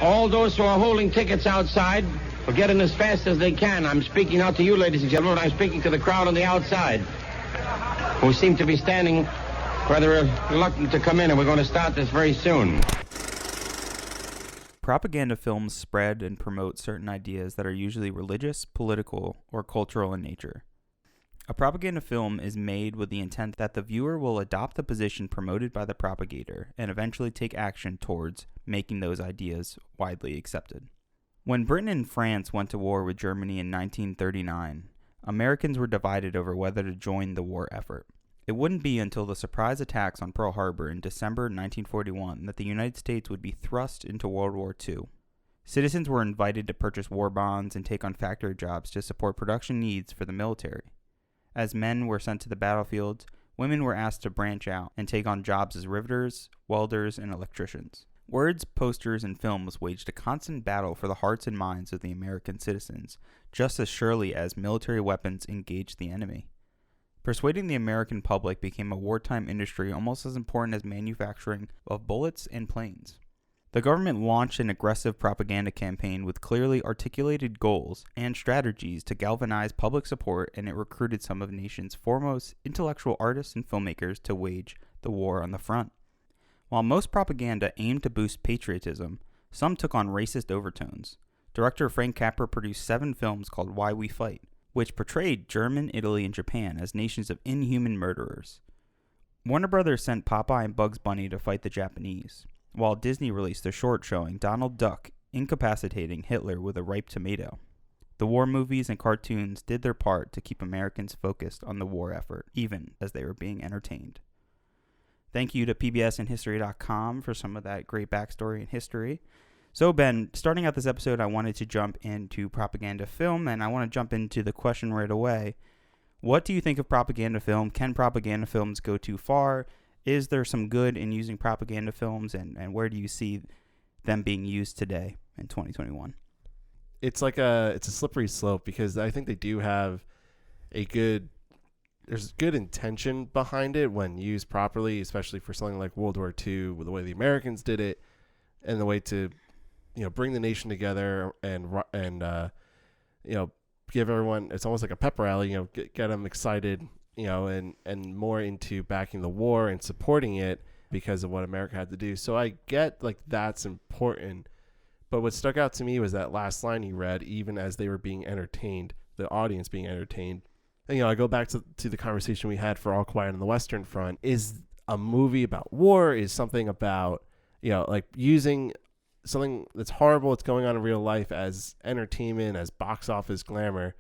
All those who are holding tickets outside will get in as fast as they can. I'm speaking now to you, ladies and gentlemen, but I'm speaking to the crowd on the outside, who seem to be standing rather reluctant to come in, and we're going to start this very soon. Propaganda films spread and promote certain ideas that are usually religious, political, or cultural in nature. A propaganda film is made with the intent that the viewer will adopt the position promoted by the propagator and eventually take action towards making those ideas widely accepted. When Britain and France went to war with Germany in 1939, Americans were divided over whether to join the war effort. It wouldn't be until the surprise attacks on Pearl Harbor in December 1941 that the United States would be thrust into World War II. Citizens were invited to purchase war bonds and take on factory jobs to support production needs for the military. As men were sent to the battlefields, women were asked to branch out and take on jobs as riveters, welders, and electricians. Words, posters, and films waged a constant battle for the hearts and minds of the American citizens, just as surely as military weapons engaged the enemy. Persuading the American public became a wartime industry almost as important as manufacturing of bullets and planes. The government launched an aggressive propaganda campaign with clearly articulated goals and strategies to galvanize public support, and it recruited some of the nation's foremost intellectual artists and filmmakers to wage the war on the front. While most propaganda aimed to boost patriotism, some took on racist overtones. Director Frank Capra produced 7 films called Why We Fight, which portrayed Germany, Italy, and Japan as nations of inhuman murderers. Warner Brothers sent Popeye and Bugs Bunny to fight the Japanese, while Disney released a short showing Donald Duck incapacitating Hitler with a ripe tomato. The war movies and cartoons did their part to keep Americans focused on the war effort, even as they were being entertained. Thank you to pbsandhistory.com for some of that great backstory and history. So, Ben, starting out this episode, I wanted to jump into propaganda film, and I want to jump into the question right away. What do you think of propaganda film? Can propaganda films go too far? Is there some good in using propaganda films, and where do you see them being used today in 2021? It's a slippery slope, because I think they do have there's good intention behind it when used properly, especially for something like World War II, with the way the Americans did it, and the way to, bring the nation together and give everyone, it's almost like a pep rally, get them excited, and more into backing the war and supporting it because of what America had to do. So I get that's important. But what stuck out to me was that last line he read, even as they were being entertained, the audience being entertained. And, I go back to the conversation we had for All Quiet on the Western Front. Is a movie about war, is something about, using something that's horrible, that's going on in real life, as entertainment, as box office glamour.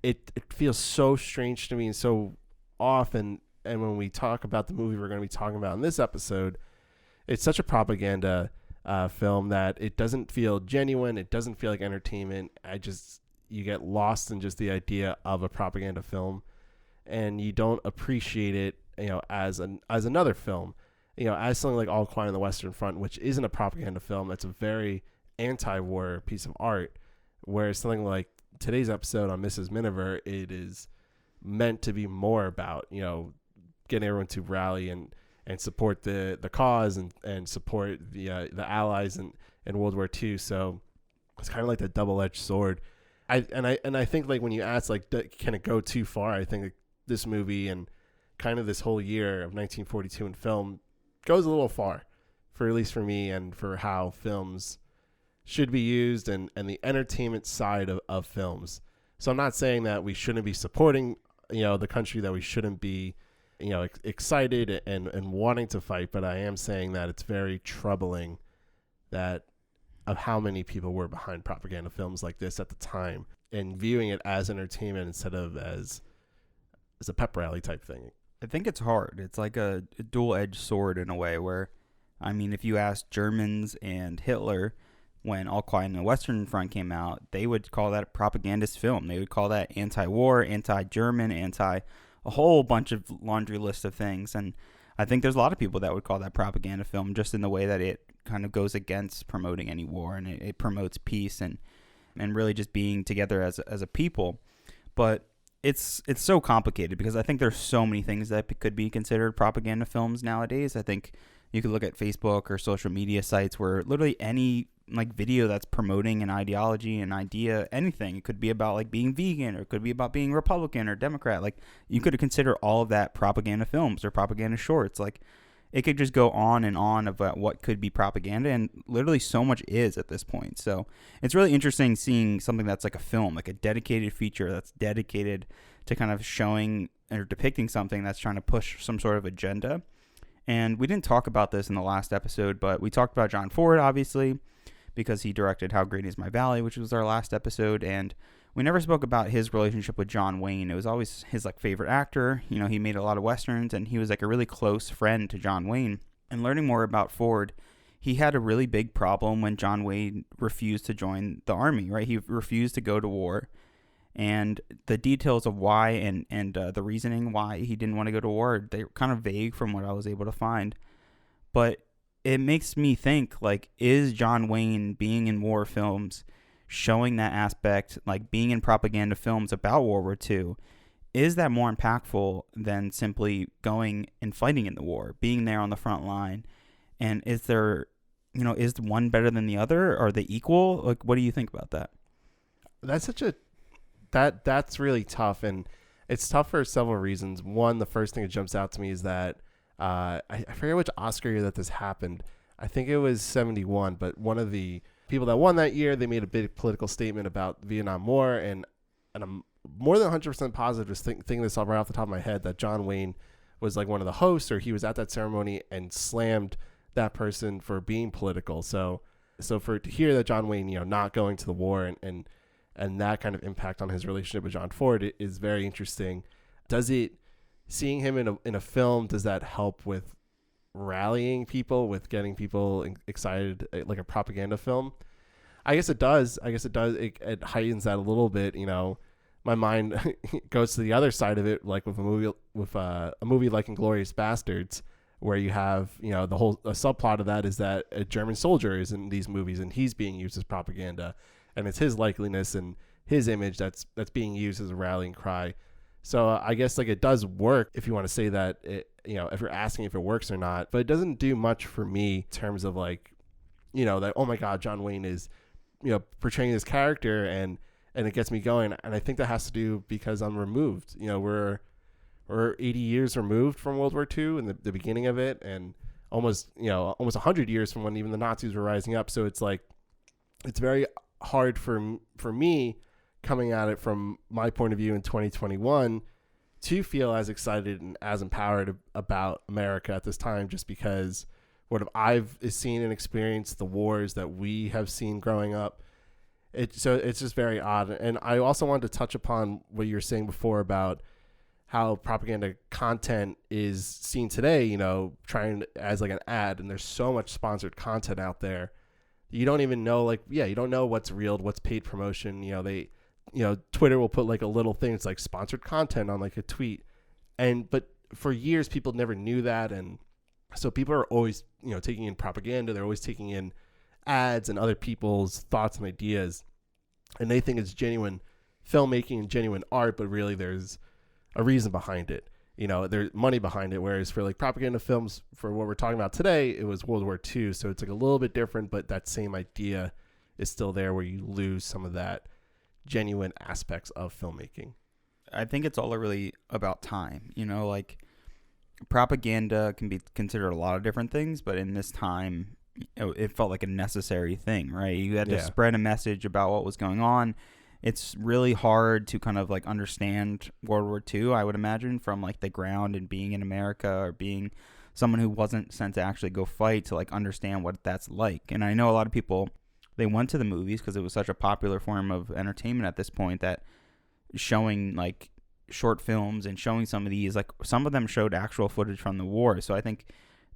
It feels so strange to me and so off. And when we talk about the movie we're going to be talking about in this episode, it's such a propaganda film that it doesn't feel genuine. It doesn't feel like entertainment. You get lost in just the idea of a propaganda film, and you don't appreciate it, as another film, as something like All Quiet on the Western Front, which isn't a propaganda film. That's a very anti-war piece of art, whereas something like today's episode on Mrs. Miniver, it is meant to be more about, getting everyone to rally and support the cause and support the Allies in World War II. So it's kind of like the double-edged sword. I think when you ask can it go too far, I think this movie and kind of this whole year of 1942 in film goes a little far, at least for me, and for how films should be used and the entertainment side of films. So I'm not saying that we shouldn't be supporting the country, that we shouldn't be excited and wanting to fight, but I am saying that it's very troubling that of how many people were behind propaganda films like this at the time and viewing it as entertainment instead of as a pep rally type thing. I think it's hard. It's like a dual-edged sword in a way where, if you ask Germans and Hitler when All Quiet on the Western Front came out, they would call that a propagandist film. They would call that anti-war, anti-German, a whole bunch of laundry list of things. And I think there's a lot of people that would call that propaganda film, just in the way that it kind of goes against promoting any war, and it promotes peace and really just being together as a people. But it's so complicated, because I think there's so many things that could be considered propaganda films nowadays. I think you could look at Facebook or social media sites where literally any like video that's promoting an ideology, an idea, anything. It could be about like being vegan, or it could be about being Republican or Democrat. Like you could consider all of that propaganda films or propaganda shorts. Like it could just go on and on about what could be propaganda, and literally so much is at this point. So it's really interesting seeing something that's like a film, like a dedicated feature that's dedicated to kind of showing or depicting something that's trying to push some sort of agenda. And we didn't talk about this in the last episode, but we talked about John Ford, obviously, because he directed How Great Is My Valley, which was our last episode. And we never spoke about his relationship with John Wayne. It was always his like favorite actor. You know, he made a lot of Westerns, and he was like a really close friend to John Wayne. And learning more about Ford, he had a really big problem when John Wayne refused to join the army, right? He refused to go to war. And the details of why and the reasoning why he didn't want to go to war, they're kind of vague from what I was able to find. But it makes me think, like, is John Wayne being in war films, showing that aspect, like being in propaganda films about World War II, is that more impactful than simply going and fighting in the war, being there on the front line? And is there, you know, is one better than the other? Are they equal? Like, what do you think about that? That's really tough, and it's tough for several reasons. One, the first thing that jumps out to me is that I forget which Oscar year that this happened. I think it was 71, but one of the people that won that year, they made a big political statement about the Vietnam War, and I'm more than 100% positive, just thinking this right off the top of my head, that John Wayne was like one of the hosts, or he was at that ceremony and slammed that person for being political. So to hear that John Wayne, you know, not going to the war and that kind of impact on his relationship with John Ford is very interesting. Seeing him in a film, does that help with rallying people, with getting people excited, like a propaganda film? I guess it does. It heightens that a little bit. You know, my mind goes to the other side of it, like with a movie like Inglourious Bastards, where you have, you know, the whole subplot of that is that a German soldier is in these movies and he's being used as propaganda. And it's his likeliness and his image that's being used as a rallying cry. So I guess like it does work, if you want to say that, you know, if you're asking if it works or not. But it doesn't do much for me in terms of like, you know, that, oh my God, John Wayne is, you know, portraying this character, and it gets me going. And I think that has to do because I'm removed. You know, we're 80 years removed from World War II and the beginning of it, and almost 100 years from when even the Nazis were rising up. So it's like, it's very hard for me coming at it from my point of view in 2021 to feel as excited and as empowered about America at this time, just because what I've seen and experienced, the wars that we have seen growing up. So it's just very odd. And I also wanted to touch upon what you were saying before about how propaganda content is seen today, you know, trying as like an ad, and there's so much sponsored content out there. You don't even know, like, you don't know what's real, what's paid promotion. You know, Twitter will put like a little thing. It's like sponsored content on like a tweet. But for years, people never knew that. And so people are always, you know, taking in propaganda. They're always taking in ads and other people's thoughts and ideas. And they think it's genuine filmmaking and genuine art, but really there's a reason behind it. You know, there's money behind it. Whereas for like propaganda films, for what we're talking about today, it was World War II. So it's like a little bit different, but that same idea is still there, where you lose some of that genuine aspects of filmmaking. I think it's all really about time. You know, like propaganda can be considered a lot of different things, but in this time, it felt like a necessary thing, right? You had to spread a message about what was going on. It's really hard to kind of like understand World War II, I would imagine, from like the ground and being in America, or being someone who wasn't sent to actually go fight, to like understand what that's like. And I know a lot of people, they went to the movies because it was such a popular form of entertainment at this point, that showing like short films and showing some of these, like some of them showed actual footage from the war. So I think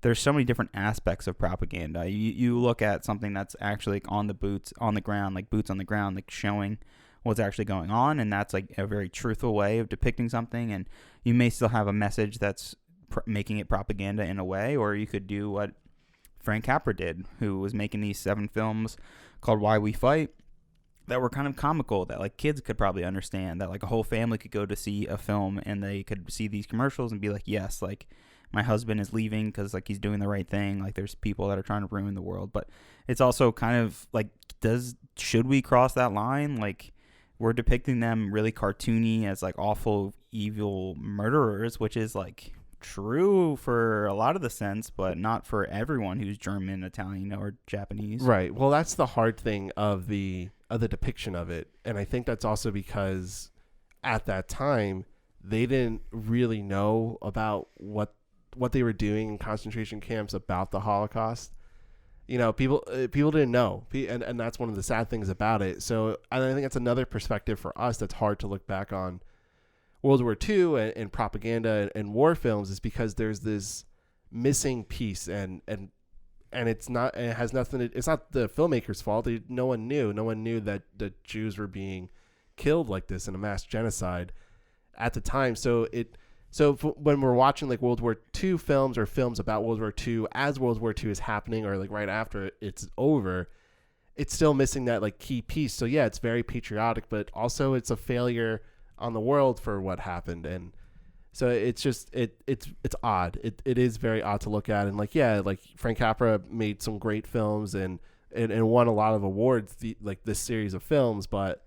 there's so many different aspects of propaganda. You look at something that's actually like on the ground, like showing what's actually going on, and that's like a very truthful way of depicting something. And you may still have a message that's making it propaganda in a way, or you could do what Frank Capra did, who was making these 7 films called Why We Fight that were kind of comical, that like kids could probably understand, that like a whole family could go to see a film and they could see these commercials and be like, yes, like my husband is leaving because like he's doing the right thing. Like there's people that are trying to ruin the world, but it's also kind of like, should we cross that line? Like we're depicting them really cartoony as like awful, evil murderers, which is like true for a lot of the sense, but not for everyone who's German, Italian, or Japanese. Right. Well, that's the hard thing of the depiction of it, and I think that's also because at that time they didn't really know about what they were doing in concentration camps, about the Holocaust. You know, people didn't know, and that's one of the sad things about it. So I think that's another perspective for us that's hard to look back on World War II and propaganda and war films, is because there's this missing piece, and it's not the filmmakers' fault. No one knew that the Jews were being killed like this in a mass genocide at the time. So when we're watching like World War II films or films about World War II as World War II is happening, or like right after it's over, it's still missing that like key piece. So yeah, it's very patriotic, but also it's a failure on the world for what happened. And so it's just it's odd. It is very odd to look at. And like, yeah, like Frank Capra made some great films and won a lot of awards, like this series of films, but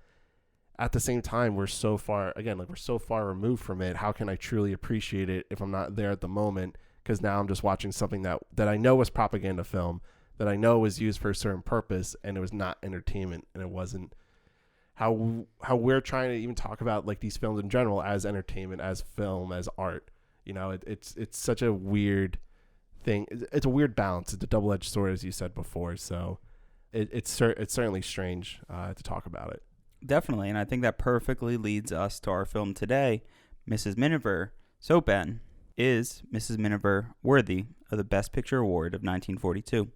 at the same time we're so far removed from it. How can I truly appreciate it if I'm not there at the moment? Because now I'm just watching something that I know was propaganda film, that I know was used for a certain purpose, and it was not entertainment, and it wasn't how we're trying to even talk about like these films in general as entertainment, as film, as art. You know, it's such a weird thing. It's a weird balance. It's a double-edged sword, as you said before. So it's certainly strange to talk about it. Definitely, and I think that perfectly leads us to our film today, Mrs. Miniver. So Ben, is Mrs. Miniver worthy of the Best Picture Award of 1942?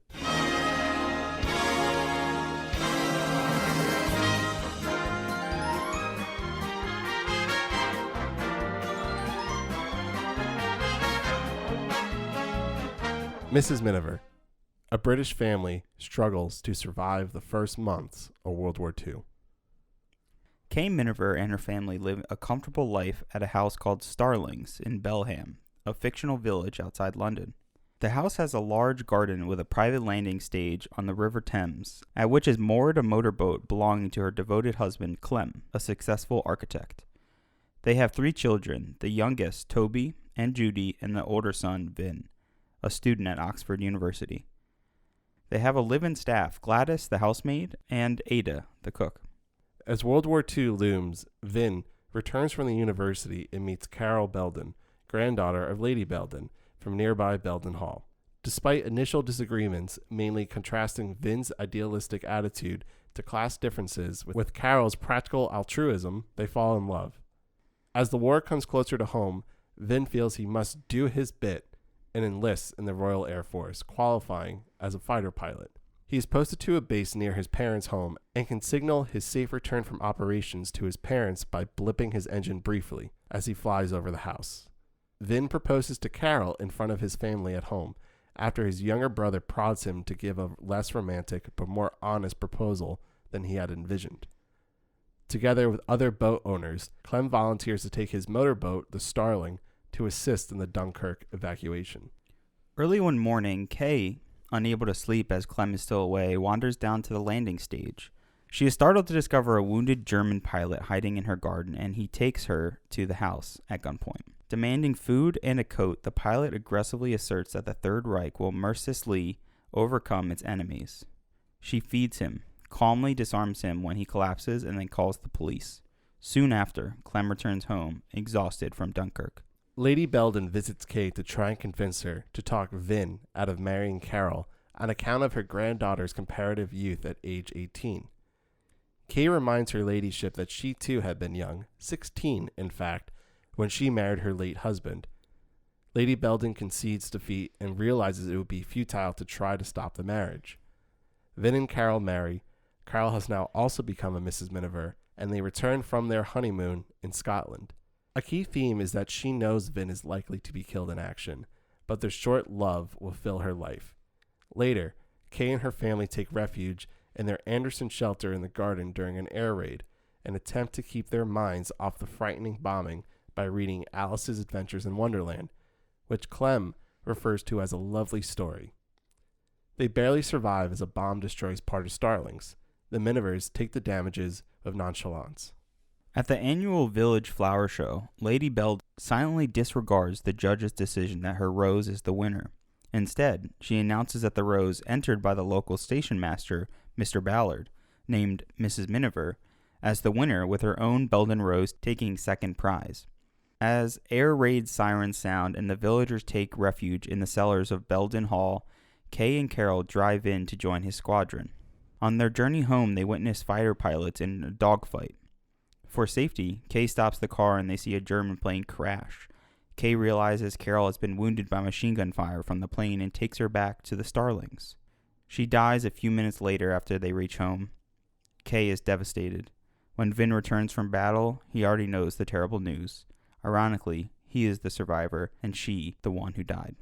Mrs. Miniver. A British family struggles to survive the first months of World War II. Kay Miniver and her family live a comfortable life at a house called Starlings in Belham, a fictional village outside London. The house has a large garden with a private landing stage on the River Thames, at which is moored a motorboat belonging to her devoted husband, Clem, a successful architect. They have 3 children, the youngest, Toby, and Judy, and the older son, Vin, a student at Oxford University. They have a live-in staff, Gladys, the housemaid, and Ada, the cook. As World War II looms, Vin returns from the university and meets Carol Belden, granddaughter of Lady Belden, from nearby Belden Hall. Despite initial disagreements, mainly contrasting Vin's idealistic attitude to class differences with Carol's practical altruism, they fall in love. As the war comes closer to home, Vin feels he must do his bit and enlists in the Royal Air Force, qualifying as a fighter pilot. He is posted to a base near his parents' home and can signal his safe return from operations to his parents by blipping his engine briefly as he flies over the house. Vin proposes to Carol in front of his family at home after his younger brother prods him to give a less romantic but more honest proposal than he had envisioned. Together with other boat owners, Clem volunteers to take his motorboat, the Starling, to assist in the Dunkirk evacuation. Early one morning, Kay, unable to sleep as Clem is still away, wanders down to the landing stage. She is startled to discover a wounded German pilot hiding in her garden, and he takes her to the house at gunpoint. Demanding food and a coat, the pilot aggressively asserts that the Third Reich will mercilessly overcome its enemies. She feeds him, calmly disarms him when he collapses, and then calls the police. Soon after, Clem returns home, exhausted from Dunkirk. Lady Belden visits Kay to try and convince her to talk Vin out of marrying Carol on account of her granddaughter's comparative youth at age 18. Kay reminds her ladyship that she too had been young, 16 in fact, when she married her late husband. Lady Belden concedes defeat and realizes it would be futile to try to stop the marriage. Vin and Carol marry. Carol has now also become a Mrs. Miniver, and they return from their honeymoon in Scotland. A key theme is that she knows Vin is likely to be killed in action, but their short love will fill her life. Later, Kay and her family take refuge in their Anderson shelter in the garden during an air raid, and attempt to keep their minds off the frightening bombing by reading Alice's Adventures in Wonderland, which Clem refers to as a lovely story. They barely survive as a bomb destroys part of Starlings. The Minivers take the damages with nonchalance. At the annual Village Flower Show, Lady Bell silently disregards the judge's decision that her rose is the winner. Instead, she announces that the rose entered by the local station master, Mr. Ballard, named Mrs. Miniver, as the winner, with her own Belden rose taking second prize. As air raid sirens sound and the villagers take refuge in the cellars of Belden Hall, Kay and Carol drive in to join his squadron. On their journey home, they witness fighter pilots in a dogfight. For safety, Kay stops the car and they see a German plane crash. Kay realizes Carol has been wounded by machine gun fire from the plane and takes her back to the Starlings. She dies a few minutes later after they reach home. Kay is devastated. When Vin returns from battle, he already knows the terrible news. Ironically, he is the survivor and she the one who died.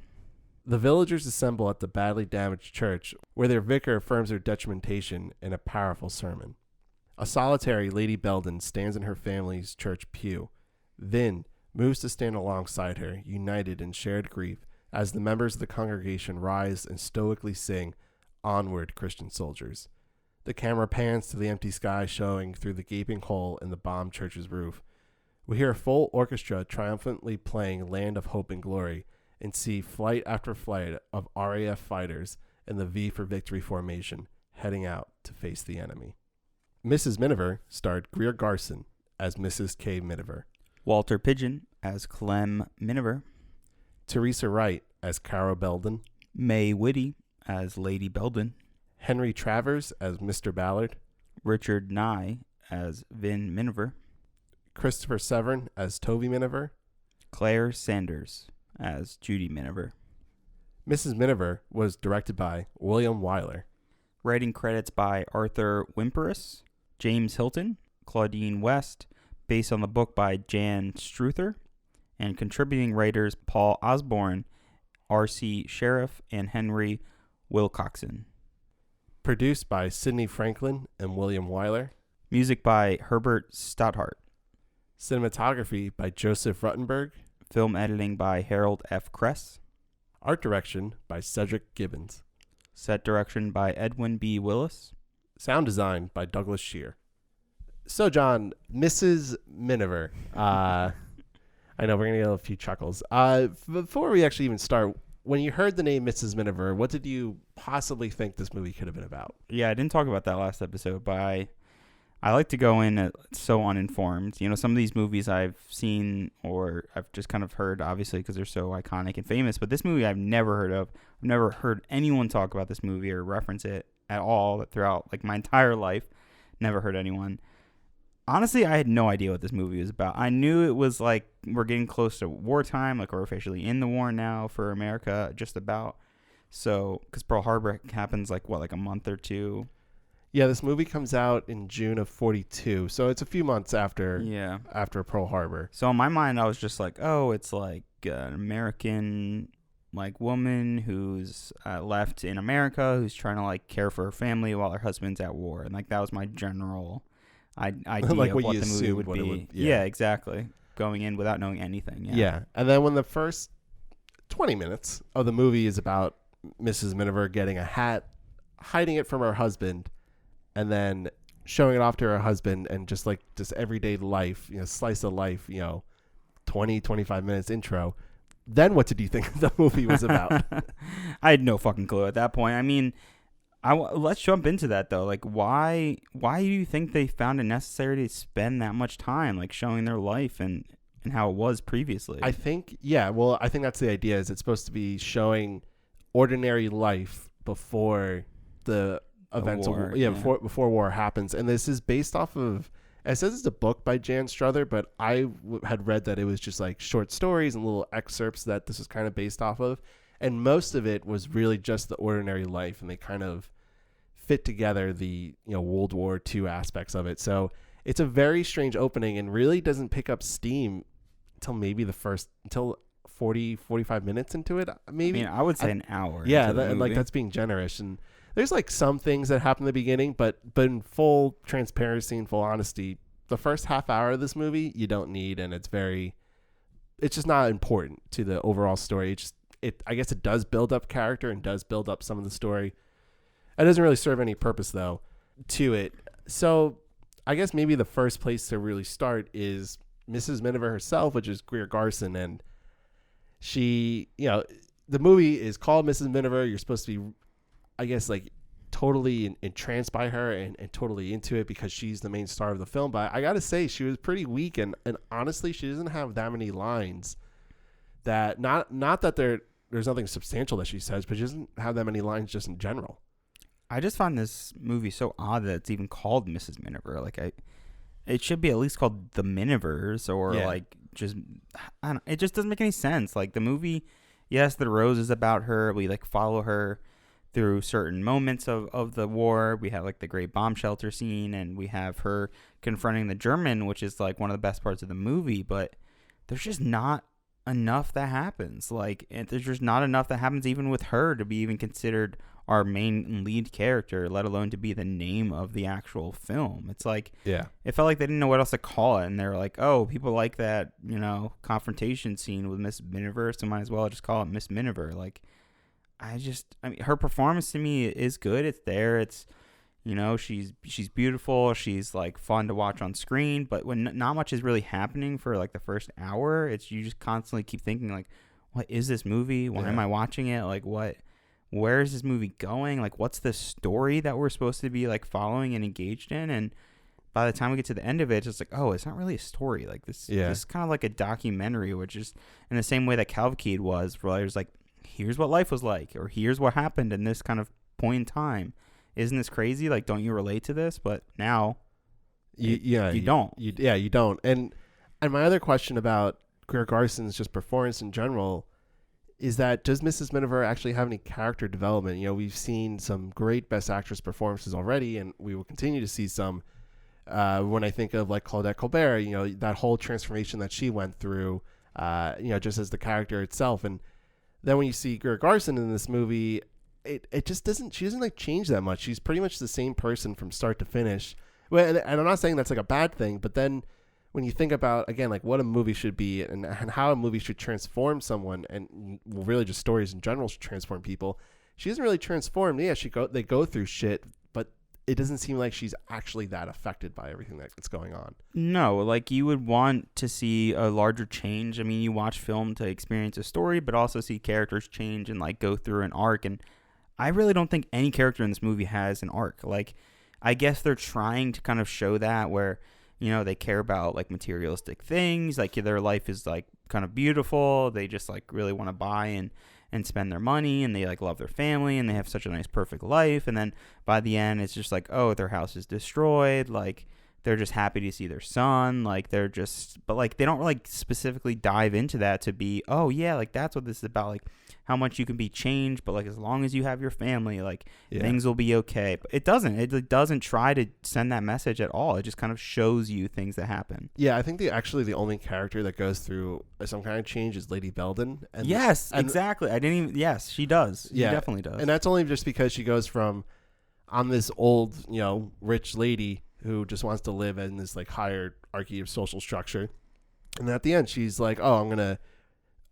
The villagers assemble at the badly damaged church, where their vicar affirms their detrimentation in a powerful sermon. A solitary Lady Belden stands in her family's church pew. Vin moves to stand alongside her, united in shared grief, as the members of the congregation rise and stoically sing, "Onward, Christian soldiers." The camera pans to the empty sky, showing through the gaping hole in the bombed church's roof. We hear a full orchestra triumphantly playing Land of Hope and Glory, and see flight after flight of RAF fighters in the V for Victory formation, heading out to face the enemy. Mrs. Miniver starred Greer Garson as Mrs. K. Miniver, Walter Pidgeon as Clem Miniver, Teresa Wright as Carol Belden, May Whitty as Lady Belden, Henry Travers as Mr. Ballard, Richard Nye as Vin Miniver, Christopher Severin as Tovey Miniver, Claire Sanders as Judy Miniver. Mrs. Miniver was directed by William Wyler. Writing credits by Arthur Wimperis, James Hilton, Claudine West, based on the book by Jan Struther, and contributing writers Paul Osborne, R.C. Sheriff, and Henry Wilcoxon. Produced by Sidney Franklin and William Wyler. Music by Herbert Stodhart. Cinematography by Joseph Ruttenberg. Film editing by Harold F. Kress. Art direction by Cedric Gibbons. Set direction by Edwin B. Willis. Sound design by Douglas Shear. So, John, Mrs. Miniver. I know we're going to get a few chuckles. Before we actually even start, when you heard the name Mrs. Miniver, what did you possibly think this movie could have been about? Yeah, I didn't talk about that last episode, but I like to go in so uninformed. You know, some of these movies I've seen or I've just kind of heard, obviously, because they're so iconic and famous. But this movie I've never heard of. I've never heard anyone talk about this movie or reference it at all throughout like my entire life. Never heard anyone. Honestly, I had no idea what this movie was about. I knew it was like we're getting close to wartime, like we're officially in the war now for America, just about. So, because Pearl Harbor happens like a month or two. Yeah, this movie comes out in June of 42, so it's a few months after Pearl Harbor. So in my mind, I was just like, oh, it's like an American like woman who's left in America, who's trying to like care for her family while her husband's at war, and like that was my general idea like of what what you the movie would assumed be. yeah, exactly. Going in without knowing anything. Yeah, and then when the first 20 minutes of the movie is about Mrs. Miniver getting a hat, hiding it from her husband, and then showing it off to her husband, and just everyday life, slice of life, 20, 25 minutes intro. Then what did you think the movie was about? I had no fucking clue at that point. I mean, let's jump into that though. Like, why do you think they found it necessary to spend that much time like showing their life and how it was previously? I think that's the idea. Is it's supposed to be showing ordinary life before the events of war, before war happens. And this is based off of, it says it's a book by Jan Struther, but I had read that it was just like short stories and little excerpts that this is kind of based off of, and most of it was really just the ordinary life, and they kind of fit together the World War II aspects of it. So it's a very strange opening and really doesn't pick up steam until 40-45 minutes into it, maybe. I mean, I would say an hour. Yeah, that's being generous. And there's like some things that happen in the beginning, but in full transparency and full honesty, the first half hour of this movie you don't need, and it's very it's just not important to the overall story. I guess it does build up character and does build up some of the story. It doesn't really serve any purpose though to it. So I guess maybe the first place to really start is Mrs. Miniver herself, which is Greer Garson. And she, the movie is called Mrs. Miniver. You're supposed to be, I guess, like totally entranced by her and totally into it because she's the main star of the film. But I got to say, she was pretty weak. And honestly, she doesn't have that many lines that not that there's nothing substantial that she says, but she doesn't have that many lines just in general. I just find this movie so odd that it's even called Mrs. Miniver. Like, it should be at least called The Minivers, or it just doesn't make any sense. Like, the movie, yes, The Rose is about her. We like follow her through certain moments of the war. We have like the great bomb shelter scene, and we have her confronting the German, which is like one of the best parts of the movie. But there's just not enough that happens. Like, there's just not enough that happens even with her to be even considered our main lead character, let alone to be the name of the actual film. It's like, it felt like they didn't know what else to call it, and they're like, oh, people like that, confrontation scene with Miss Miniver, so might as well just call it Miss Miniver. Like, I mean, her performance to me is good. It's there. It's, she's beautiful. She's like fun to watch on screen, but when not much is really happening for like the first hour, you just constantly keep thinking like, what is this movie? Why am I watching it? Like, where is this movie going? Like, what's the story that we're supposed to be like following and engaged in? And by the time we get to the end of it, it's just like, oh, it's not really a story. Like this is kind of like a documentary, which is in the same way that Cavalcade was, where there's like, here's what life was like, or here's what happened in this kind of point in time. Isn't this crazy? Like, don't you relate to this? But now you don't. You don't. And my other question about Greer Garson's just performance in general is that, does Mrs. Miniver actually have any character development? We've seen some great Best Actress performances already, and we will continue to see some. When I think of like Claudette Colbert, that whole transformation that she went through, just as the character itself. And then when you see Greer Garson in this movie, it just doesn't, she doesn't like change that much. She's pretty much the same person from start to finish. Well, and I'm not saying that's like a bad thing, but then when you think about, again, like what a movie should be and how a movie should transform someone, and really just stories in general should transform people, she isn't really transformed. Yeah, they go through shit, but it doesn't seem like she's actually that affected by everything that's going on. No, like you would want to see a larger change. I mean, you watch film to experience a story, but also see characters change and like go through an arc. And I really don't think any character in this movie has an arc. Like, I guess they're trying to kind of show that where, they care about like materialistic things, like their life is like kind of beautiful. They just like really want to buy and spend their money, and they like love their family, and they have such a nice perfect life. And then by the end, it's just like, oh, their house is destroyed. Like, they're just happy to see their son. Like, but like they don't like specifically dive into that to be, oh yeah, like that's what this is about. Like how much you can be changed, but like as long as you have your family, like things will be okay. But it doesn't try to send that message at all. It just kind of shows you things that happen. Yeah, I think the only character that goes through some kind of change is Lady Belden. And exactly. Yes, she does. Yeah, she definitely does. And that's only just because she goes from, I'm this old, rich lady who just wants to live in this like hierarchy of social structure, and at the end she's like, oh, I'm gonna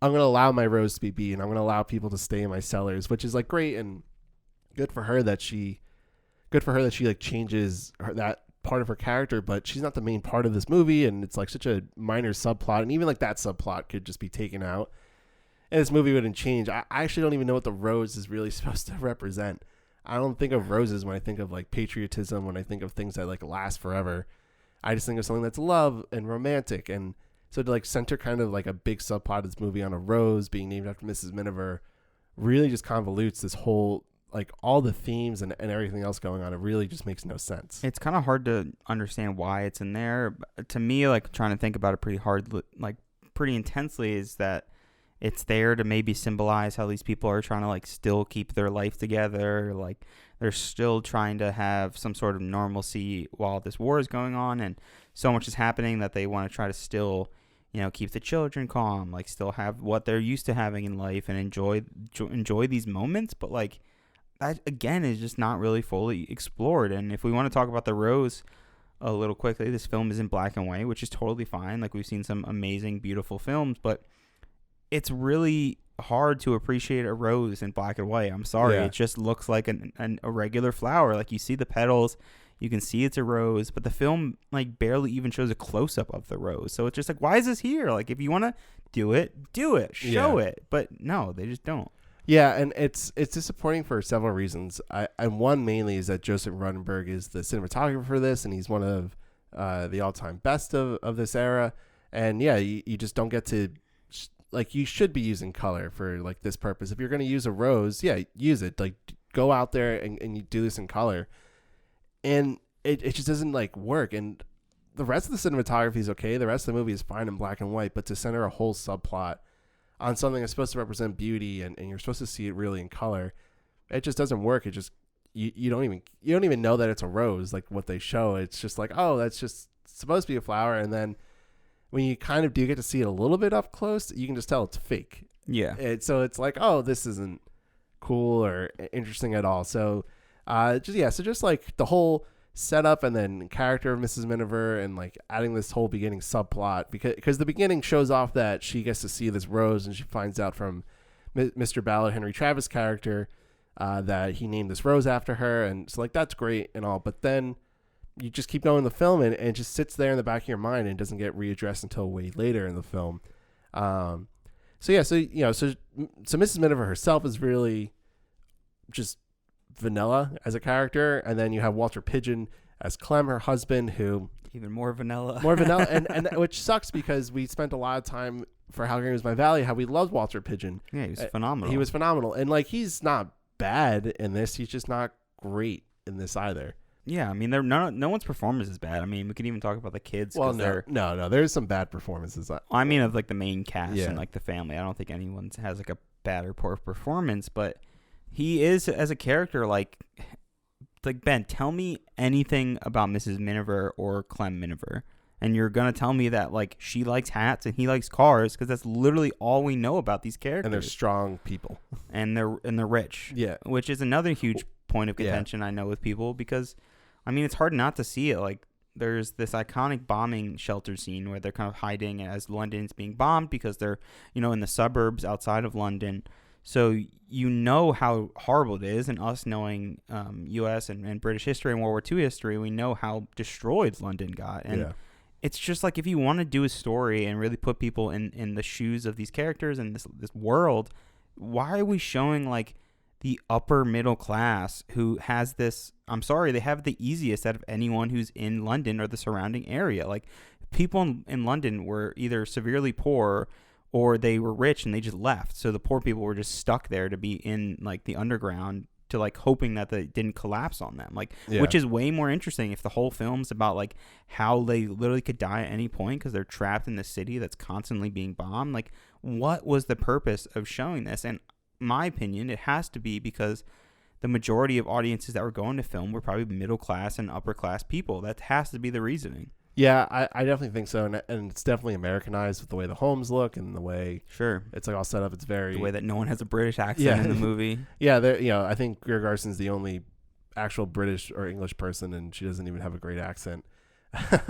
allow my rose to be and I'm gonna allow people to stay in my cellars, which is like great and good for her that she like changes that part of her character, but she's not the main part of this movie, and it's like such a minor subplot, and even like that subplot could just be taken out and this movie wouldn't change. I actually don't even know what the rose is really supposed to represent. I don't think of roses when I think of like patriotism, when I think of things that like last forever. I just think of something that's love and romantic. And so to like center kind of like a big subplot of this movie on a rose being named after Mrs. Miniver really just convolutes this whole, like all the themes and everything else going on. It really just makes no sense. It's kind of hard to understand why it's in there. To me, like trying to think about it pretty intensely, is that it's there to maybe symbolize how these people are trying to like still keep their life together. Like they're still trying to have some sort of normalcy while this war is going on, and so much is happening that they want to try to still, keep the children calm, like still have what they're used to having in life and enjoy these moments. But like that again is just not really fully explored. And if we want to talk about the rose, a little quickly, this film is in black and white, which is totally fine. Like, we've seen some amazing, beautiful films, but it's really hard to appreciate a rose in black and white. I'm sorry. Yeah. It just looks like a regular flower. Like, you see the petals, you can see it's a rose, but the film like barely even shows a close-up of the rose. So it's just like, why is this here? Like, if you want to do it, show it. But no, they just don't. Yeah, and it's disappointing for several reasons. And one mainly is that Joseph Rottenberg is the cinematographer for this, and he's one of the all-time best of this era. And yeah, you just don't get to, like, you should be using color for like this purpose. If you're going to use a rose, yeah, use it. Like, go out there and you do this in color. And it just doesn't like work. And the rest of the cinematography is okay. The rest of the movie is fine in black and white, but to center a whole subplot on something that's supposed to represent beauty and you're supposed to see it really in color, it just doesn't work. It just you don't even know that it's a rose, like what they show. It's just like, oh, that's just supposed to be a flower. And then when you kind of do get to see it a little bit up close, you can just tell it's fake. Yeah. So it's like, oh, this isn't cool or interesting at all. So just like the whole setup and then character of Mrs. Miniver and like adding this whole beginning subplot, because the beginning shows off that she gets to see this rose and she finds out from Mr. Ballard, Henry Travis' character, that he named this rose after her, and so like that's great and all, but then you just keep going in the film and it just sits there in the back of your mind and doesn't get readdressed until way later in the film. So Mrs. Miniver herself is really just vanilla as a character, and then you have Walter Pidgeon as Clem, her husband, who even more vanilla and which sucks because we spent a lot of time for How Green Was My Valley, how we loved Walter Pidgeon. Yeah, he was phenomenal. He was phenomenal, and like he's not bad in this, he's just not great in this either. Yeah, I mean, no one's performance is bad. I mean, we could even talk about the kids. Well, no, there's some bad performances. I mean, of like the main cast Yeah. and like the family. I don't think anyone has like a bad or poor performance, but he is as a character like Ben. Tell me anything about Mrs. Miniver or Clem Miniver, and you're gonna tell me that like she likes hats and he likes cars, because that's literally all we know about these characters. And they're strong people, and they're rich. Yeah, which is another huge point of contention I know with people, because I mean, it's hard not to see it. Like, there's this iconic bombing shelter scene where they're kind of hiding as London's being bombed because they're, in the suburbs outside of London. So you know how horrible it is, and us knowing U.S. and British history and World War II history, we know how destroyed London got. And it's just like, if you want to do a story and really put people in the shoes of these characters and this world, why are we showing like the upper middle class who has this? I'm sorry, they have the easiest out of anyone who's in London or the surrounding area. Like, people in London were either severely poor or they were rich and they just left. So the poor people were just stuck there to be in like the underground, to like hoping that they didn't collapse on them. Like, which is way more interesting if the whole film's about like how they literally could die at any point because they're trapped in the city that's constantly being bombed. Like, what was the purpose of showing this? And my opinion, it has to be because the majority of audiences that were going to film were probably middle class and upper class people. That has to be the reasoning. Yeah, I definitely think so, and it's definitely Americanized with the way the homes look and the way it's like all set up. It's very the way that no one has a British accent in the movie. Yeah, I think Greer Garson's the only actual British or English person, and she doesn't even have a great accent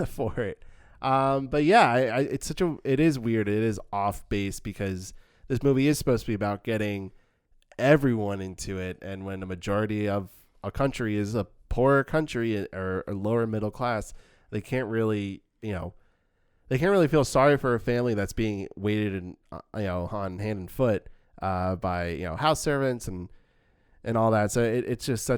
for it. But yeah, it is weird. It is off base because this movie is supposed to be about getting everyone into it, and when the majority of a country is a poorer country or a lower middle class, they can't really feel sorry for a family that's being waited and on hand and foot by house servants and all that. So it's just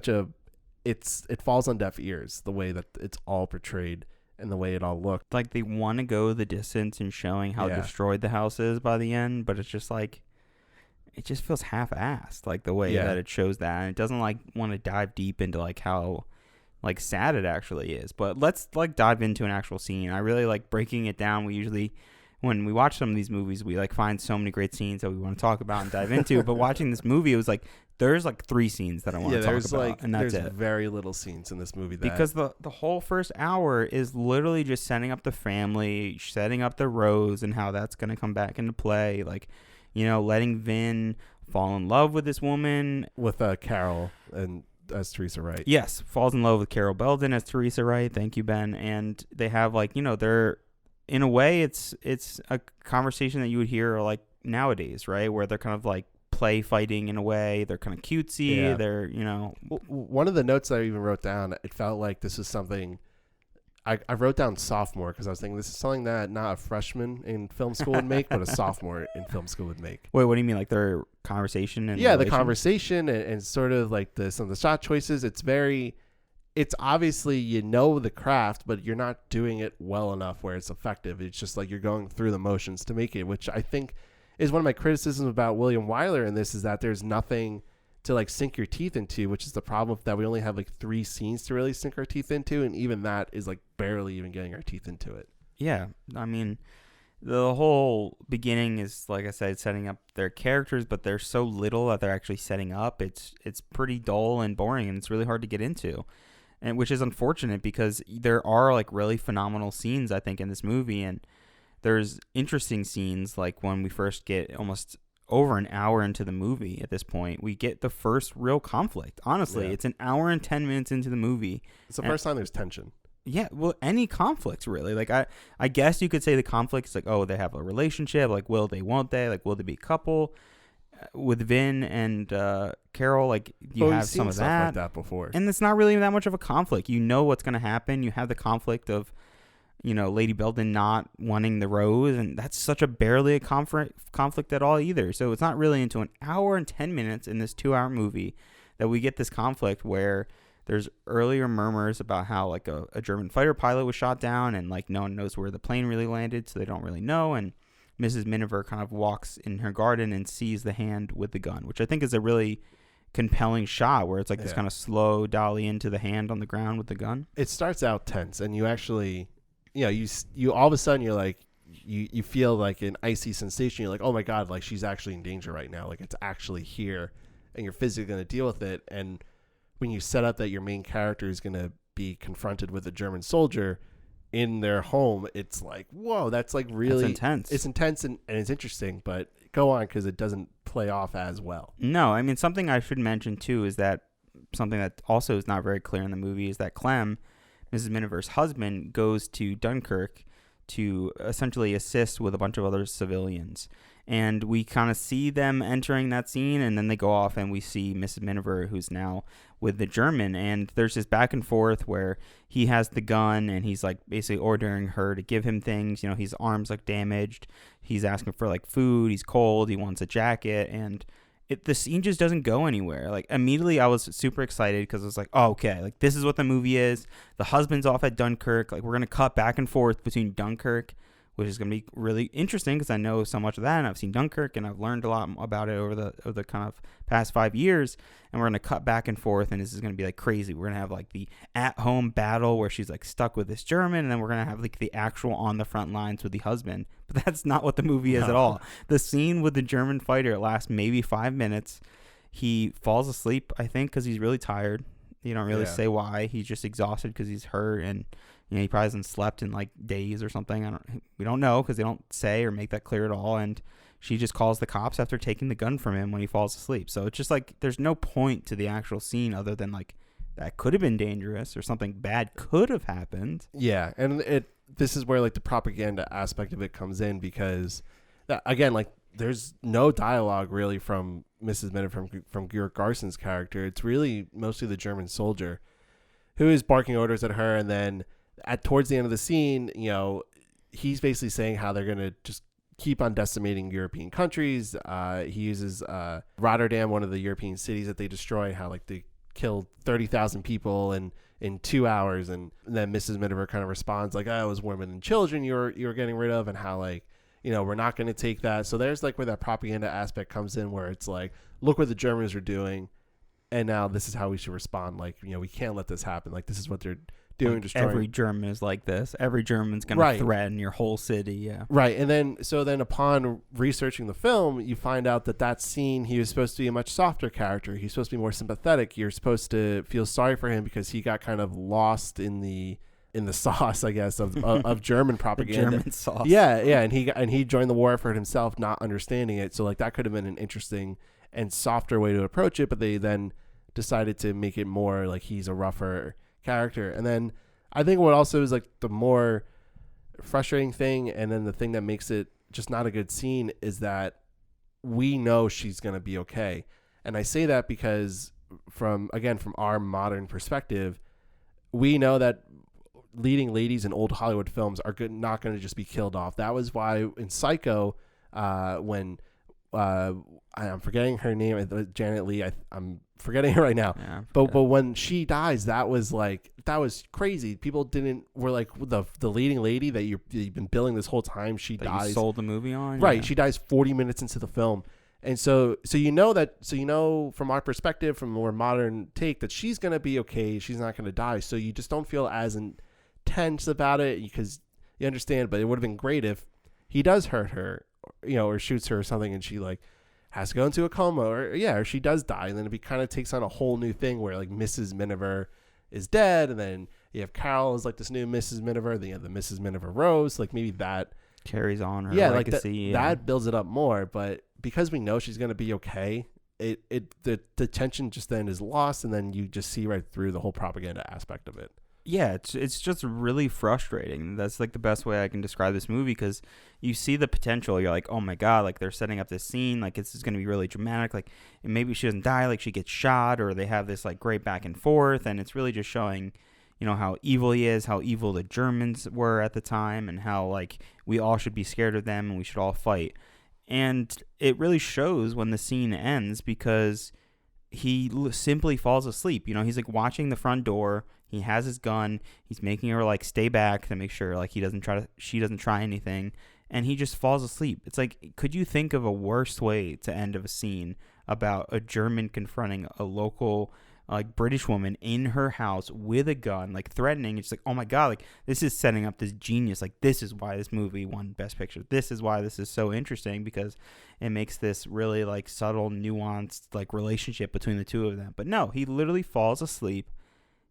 it falls on deaf ears, the way that it's all portrayed and the way it all looked. Like, they want to go the distance in showing how destroyed the house is by the end, but it's just like, it just feels half-assed, like the way that it shows that, and it doesn't like want to dive deep into like how like sad it actually is. But let's like dive into an actual scene. I really like breaking it down. We usually, when we watch some of these movies, we like find so many great scenes that we want to talk about and dive into. But watching this movie, it was like, there's like 3 scenes that I want to talk about, and that's there's very little scenes in this movie because the whole first hour is literally just setting up the family, setting up the rose and how that's going to come back into play, like, letting Vin fall in love with this woman, with Carol, and Teresa Wright. Yes, falls in love with Carol Belden as Teresa Wright. Thank you, Ben. And they have like, they're, in a way, it's a conversation that you would hear like nowadays, right? Where they're kind of like play fighting in a way. They're kind of cutesy. Yeah. They're, One of the notes I even wrote down, it felt like this is something I wrote down sophomore because I was thinking this is something that not a freshman in film school would make, but a sophomore in film school would make. Wait, what do you mean? Like their conversation? And the conversation and sort of like some of the shot choices. It's obviously the craft, but you're not doing it well enough where it's effective. It's just like you're going through the motions to make it, which I think is one of my criticisms about William Wyler in this, is that there's nothing to like sink your teeth into, which is the problem that we only have like 3 scenes to really sink our teeth into, and even that is like barely even getting our teeth into it. Yeah, I mean, the whole beginning is, like I said, setting up their characters, but there's so little that they're actually setting up. It's pretty dull and boring, and it's really hard to get into, and which is unfortunate because there are like really phenomenal scenes, I think, in this movie, and there's interesting scenes like when we first get almost over an hour into the movie. At this point, we get the first real conflict. Honestly, It's an hour and 10 minutes into the movie. It's the first time there's tension. Yeah, well, any conflicts really. Like I guess you could say the conflict is like, oh, they have a relationship. Like, will they? Won't they? Like, will they be a couple? With Vin and Carol, like you have some of that. Like that before, and it's not really that much of a conflict. You know what's going to happen. You have the conflict of, Lady Belden not wanting the rose, and that's such a barely a conflict at all either. So it's not really into an hour and 10 minutes in this 2-hour movie that we get this conflict where there's earlier murmurs about how like a German fighter pilot was shot down, and like no one knows where the plane really landed, so they don't really know. And Mrs. Miniver kind of walks in her garden and sees the hand with the gun, which I think is a really compelling shot where it's like this kind of slow dolly into the hand on the ground with the gun. It starts out tense, and you actually, you all of a sudden you're like, you feel like an icy sensation. You're like, oh my God, like she's actually in danger right now. Like it's actually here, and you're physically going to deal with it. And when you set up that your main character is going to be confronted with a German soldier in their home, it's like, whoa, that's like really intense. It's intense and it's interesting, but go on, because it doesn't play off as well. No, I mean, something I should mention too is that something that also is not very clear in the movie is that Clem, Mrs. Miniver's husband, goes to Dunkirk to essentially assist with a bunch of other civilians. And we kind of see them entering that scene, and then they go off and we see Mrs. Miniver, who's now with the German. And there's this back and forth where he has the gun and he's like basically ordering her to give him things. His arms look damaged. He's asking for like food. He's cold. He wants a jacket. And the scene just doesn't go anywhere. Like immediately I was super excited because I was like, oh, okay, like this is what the movie is. The husband's off at Dunkirk. Like we're going to cut back and forth between Dunkirk, which is going to be really interesting because I know so much of that, and I've seen Dunkirk, and I've learned a lot about it over the kind of past 5 years, and we're going to cut back and forth, and this is going to be like crazy. We're going to have like the at-home battle where she's like stuck with this German, and then we're going to have like the actual on the front lines with the husband, but that's not what the movie is at all. The scene with the German fighter lasts maybe 5 minutes. He falls asleep, I think, because he's really tired. You don't really say why. He's just exhausted because he's hurt, and he probably hasn't slept in like days or something. We don't know because they don't say or make that clear at all. And she just calls the cops after taking the gun from him when he falls asleep. So it's just like there's no point to the actual scene other than like that could have been dangerous or something bad could have happened. Yeah, and this is where like the propaganda aspect of it comes in, because again, like there's no dialogue really from Mrs. Miniver, from Greer Garson's character. It's really mostly the German soldier who is barking orders at her, and then towards the end of the scene, he's basically saying how they're going to just keep on decimating European countries. He uses Rotterdam, one of the European cities that they destroy, how like they killed 30,000 people in 2 hours. And then Mrs. Miniver kind of responds like, oh, it was women and children you're getting rid of, and how like, we're not going to take that. So there's like where that propaganda aspect comes in, where it's like, look what the Germans are doing, and now this is how we should respond. Like, we can't let this happen. Like, this is what they're doing. Destroying. Every German is like this. Every German's going to threaten your whole city. Yeah. Right. And then upon researching the film, you find out that scene, he was supposed to be a much softer character. He's supposed to be more sympathetic. You're supposed to feel sorry for him because he got kind of lost in the sauce, I guess, of German propaganda. German sauce. Yeah. And he joined the war effort himself, not understanding it. So like that could have been an interesting and softer way to approach it. But they then decided to make it more like he's a rougher character. And then I think what also is like the more frustrating thing, and then the thing that makes it just not a good scene, is that we know she's going to be okay. And I say that because from our modern perspective, we know that leading ladies in old Hollywood films are not going to just be killed off. That was why in Psycho, when I'm forgetting her name, Janet Leigh, I'm forgetting her right now. Yeah, but when she dies, that was crazy. People were like, the leading lady that you've been billing this whole time, she that dies. You sold the movie on, right? Yeah. She dies 40 minutes into the film, and so from our perspective, from a more modern take, that she's gonna be okay. She's not gonna die. So you just don't feel as intense about it because you understand. But it would have been great if he does hurt her, or shoots her or something, and she like has to go into a coma, or she does die, and then it kind of takes on a whole new thing where like Mrs. Miniver is dead, and then you have Carol as like this new Mrs. Miniver, then you have the Mrs. Miniver Rose, like maybe that carries on her legacy. That builds it up more, but because we know she's gonna be okay, the tension just then is lost, and then you just see right through the whole propaganda aspect of it. Yeah, it's just really frustrating. That's like the best way I can describe this movie, because you see the potential. You're like, oh my god, like they're setting up this scene, like this is going to be really dramatic. Like maybe she doesn't die, like she gets shot, or they have this like great back and forth, and it's really just showing, how evil he is, how evil the Germans were at the time, and how like we all should be scared of them and we should all fight. And it really shows when the scene ends, because he simply falls asleep. He's like watching the front door. He has his gun. He's making her like stay back to make sure like she doesn't try anything, and he just falls asleep. It's like, could you think of a worse way to end of a scene about a German confronting a local like British woman in her house with a gun, like threatening? It's like, oh my god, like this is setting up this genius. Like this is why this movie won Best Picture. This is why this is so interesting, because it makes this really like subtle, nuanced like relationship between the two of them. But no, he literally falls asleep.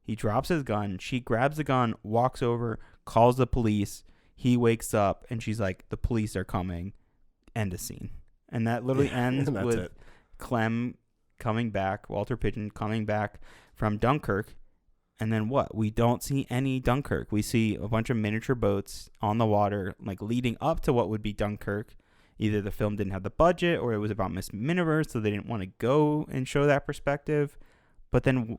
He drops his gun. She grabs the gun, walks over, calls the police. He wakes up, and she's like, the police are coming. End of scene. And that literally ends with Clem coming back, Walter Pidgeon coming back from Dunkirk. And then what? We don't see any Dunkirk. We see a bunch of miniature boats on the water, like leading up to what would be Dunkirk. Either the film didn't have the budget, or it was about Miss Miniver, so they didn't want to go and show that perspective. But then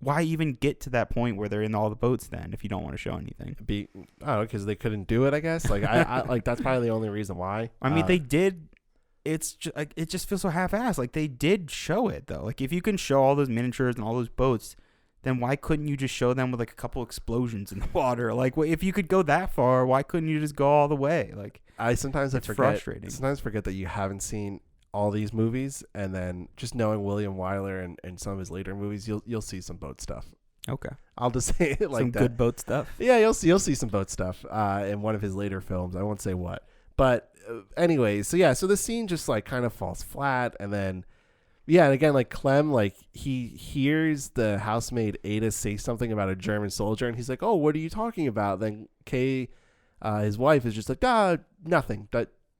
why even get to that point where they're in all the boats then, if you don't want to show anything? Because they couldn't do it, I guess. Like I like that's probably the only reason why. I mean, they did. It's just, like, it just feels so half-assed. Like they did show it though. Like if you can show all those miniatures and all those boats, then why couldn't you just show them with like a couple explosions in the water? Like if you could go that far, why couldn't you just go all the way? Like sometimes frustrating. Sometimes forget that you haven't seen all these movies, and then just knowing William Wyler and some of his later movies, you'll see some boat stuff. Okay, I'll just say it like some that. Good boat stuff. Yeah, you'll see some boat stuff in one of his later films. I won't say what, but anyway, so the scene just like kind of falls flat, and then and again, like Clem, like he hears the housemaid Ada say something about a German soldier, and he's like, "Oh, what are you talking about?" Then Kay, his wife, is just like, nothing.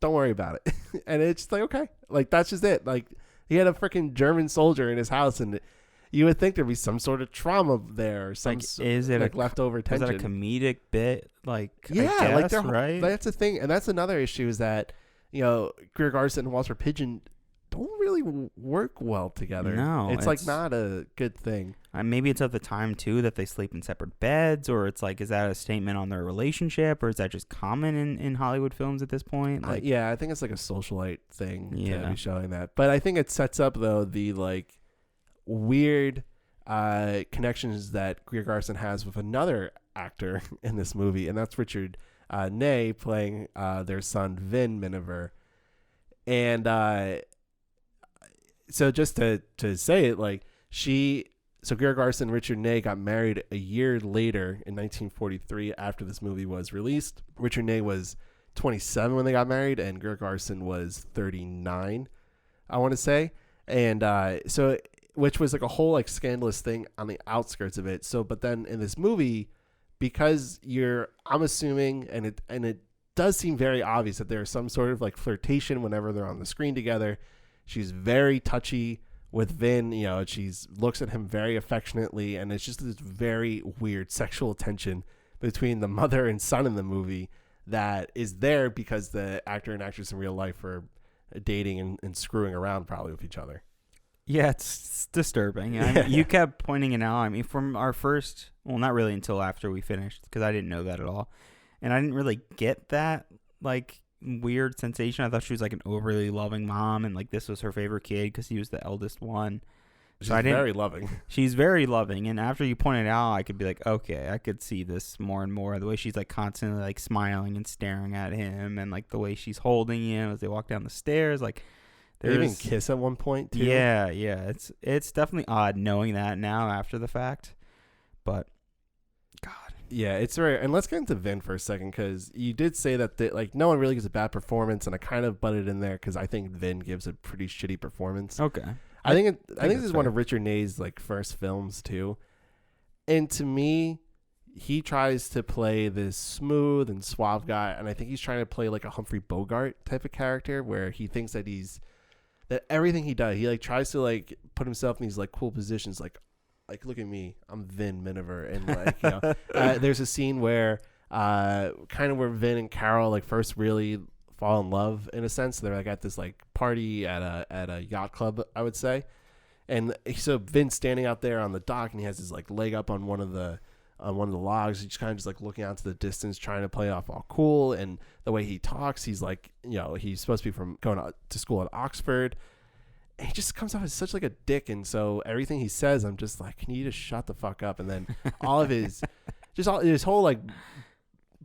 Don't worry about it. And it's just like, okay, like that's just it. Like he had a freaking German soldier in his house, and you would think there'd be some sort of trauma there, or some leftover tension. Is that a comedic bit? Like yeah, I guess, like right? That's the thing, and that's another issue, is that Greer Garson and Walter Pidgeon don't really work well together. No, it's like not a good thing. Maybe it's at the time too that they sleep in separate beds, or it's like, is that a statement on their relationship, or is that just common in Hollywood films at this point? Like, I think it's like a socialite thing to be showing that. But I think it sets up though the like weird connections that Greer Garson has with another actor in this movie, and that's Richard Ney playing their son Vin Miniver. And so just to say it, like so Greer Garson and Richard Ney got married a year later in 1943 after this movie was released. Richard Ney was 27 when they got married, and Greer Garson was 39, I want to say. And so, which was like a whole like scandalous thing on the outskirts of it. So, but then in this movie, because I'm assuming, and it does seem very obvious that there's some sort of like flirtation whenever they're on the screen together. She's very touchy with Vin, she looks at him very affectionately, and it's just this very weird sexual tension between the mother and son in the movie that is there because the actor and actress in real life are dating and screwing around probably with each other. Yeah, it's disturbing. I mean, you kept pointing it out. I mean, from our first, well, not really until after we finished, because I didn't know that at all. And I didn't really get that, like, weird sensation. I thought she was, like, an overly loving mom, and, like, this was her favorite kid because he was the eldest one. She's very loving. She's very loving. And after you pointed it out, I could be like, okay, I could see this more and more. The way she's, like, constantly, like, smiling and staring at him, and, like, the way she's holding him as they walk down the stairs, like, they even kiss at one point too. Yeah. It's definitely odd knowing that now after the fact, but God. Yeah, it's very. And let's get into Vin for a second, because you did say that no one really gives a bad performance, and I kind of butted in there because I think Vin gives a pretty shitty performance. Okay. I think this is one of Richard Ney's like first films too, and to me, he tries to play this smooth and suave guy, and I think he's trying to play like a Humphrey Bogart type of character where he thinks that that everything he does, he like tries to like put himself in these like cool positions, like look at me, I'm Vin Miniver, and like there's a scene where kind of where Vin and Carol like first really fall in love in a sense. They're like at this like party at a yacht club, I would say, and so Vin's standing out there on the dock, and he has his like leg up on one of the logs. He's kind of just like looking out to the distance, trying to play off all cool. And the way he talks, he's like, he's supposed to be from going to school at Oxford. And he just comes off as such like a dick. And so everything he says, I'm just like, can you just shut the fuck up? And then all of his whole like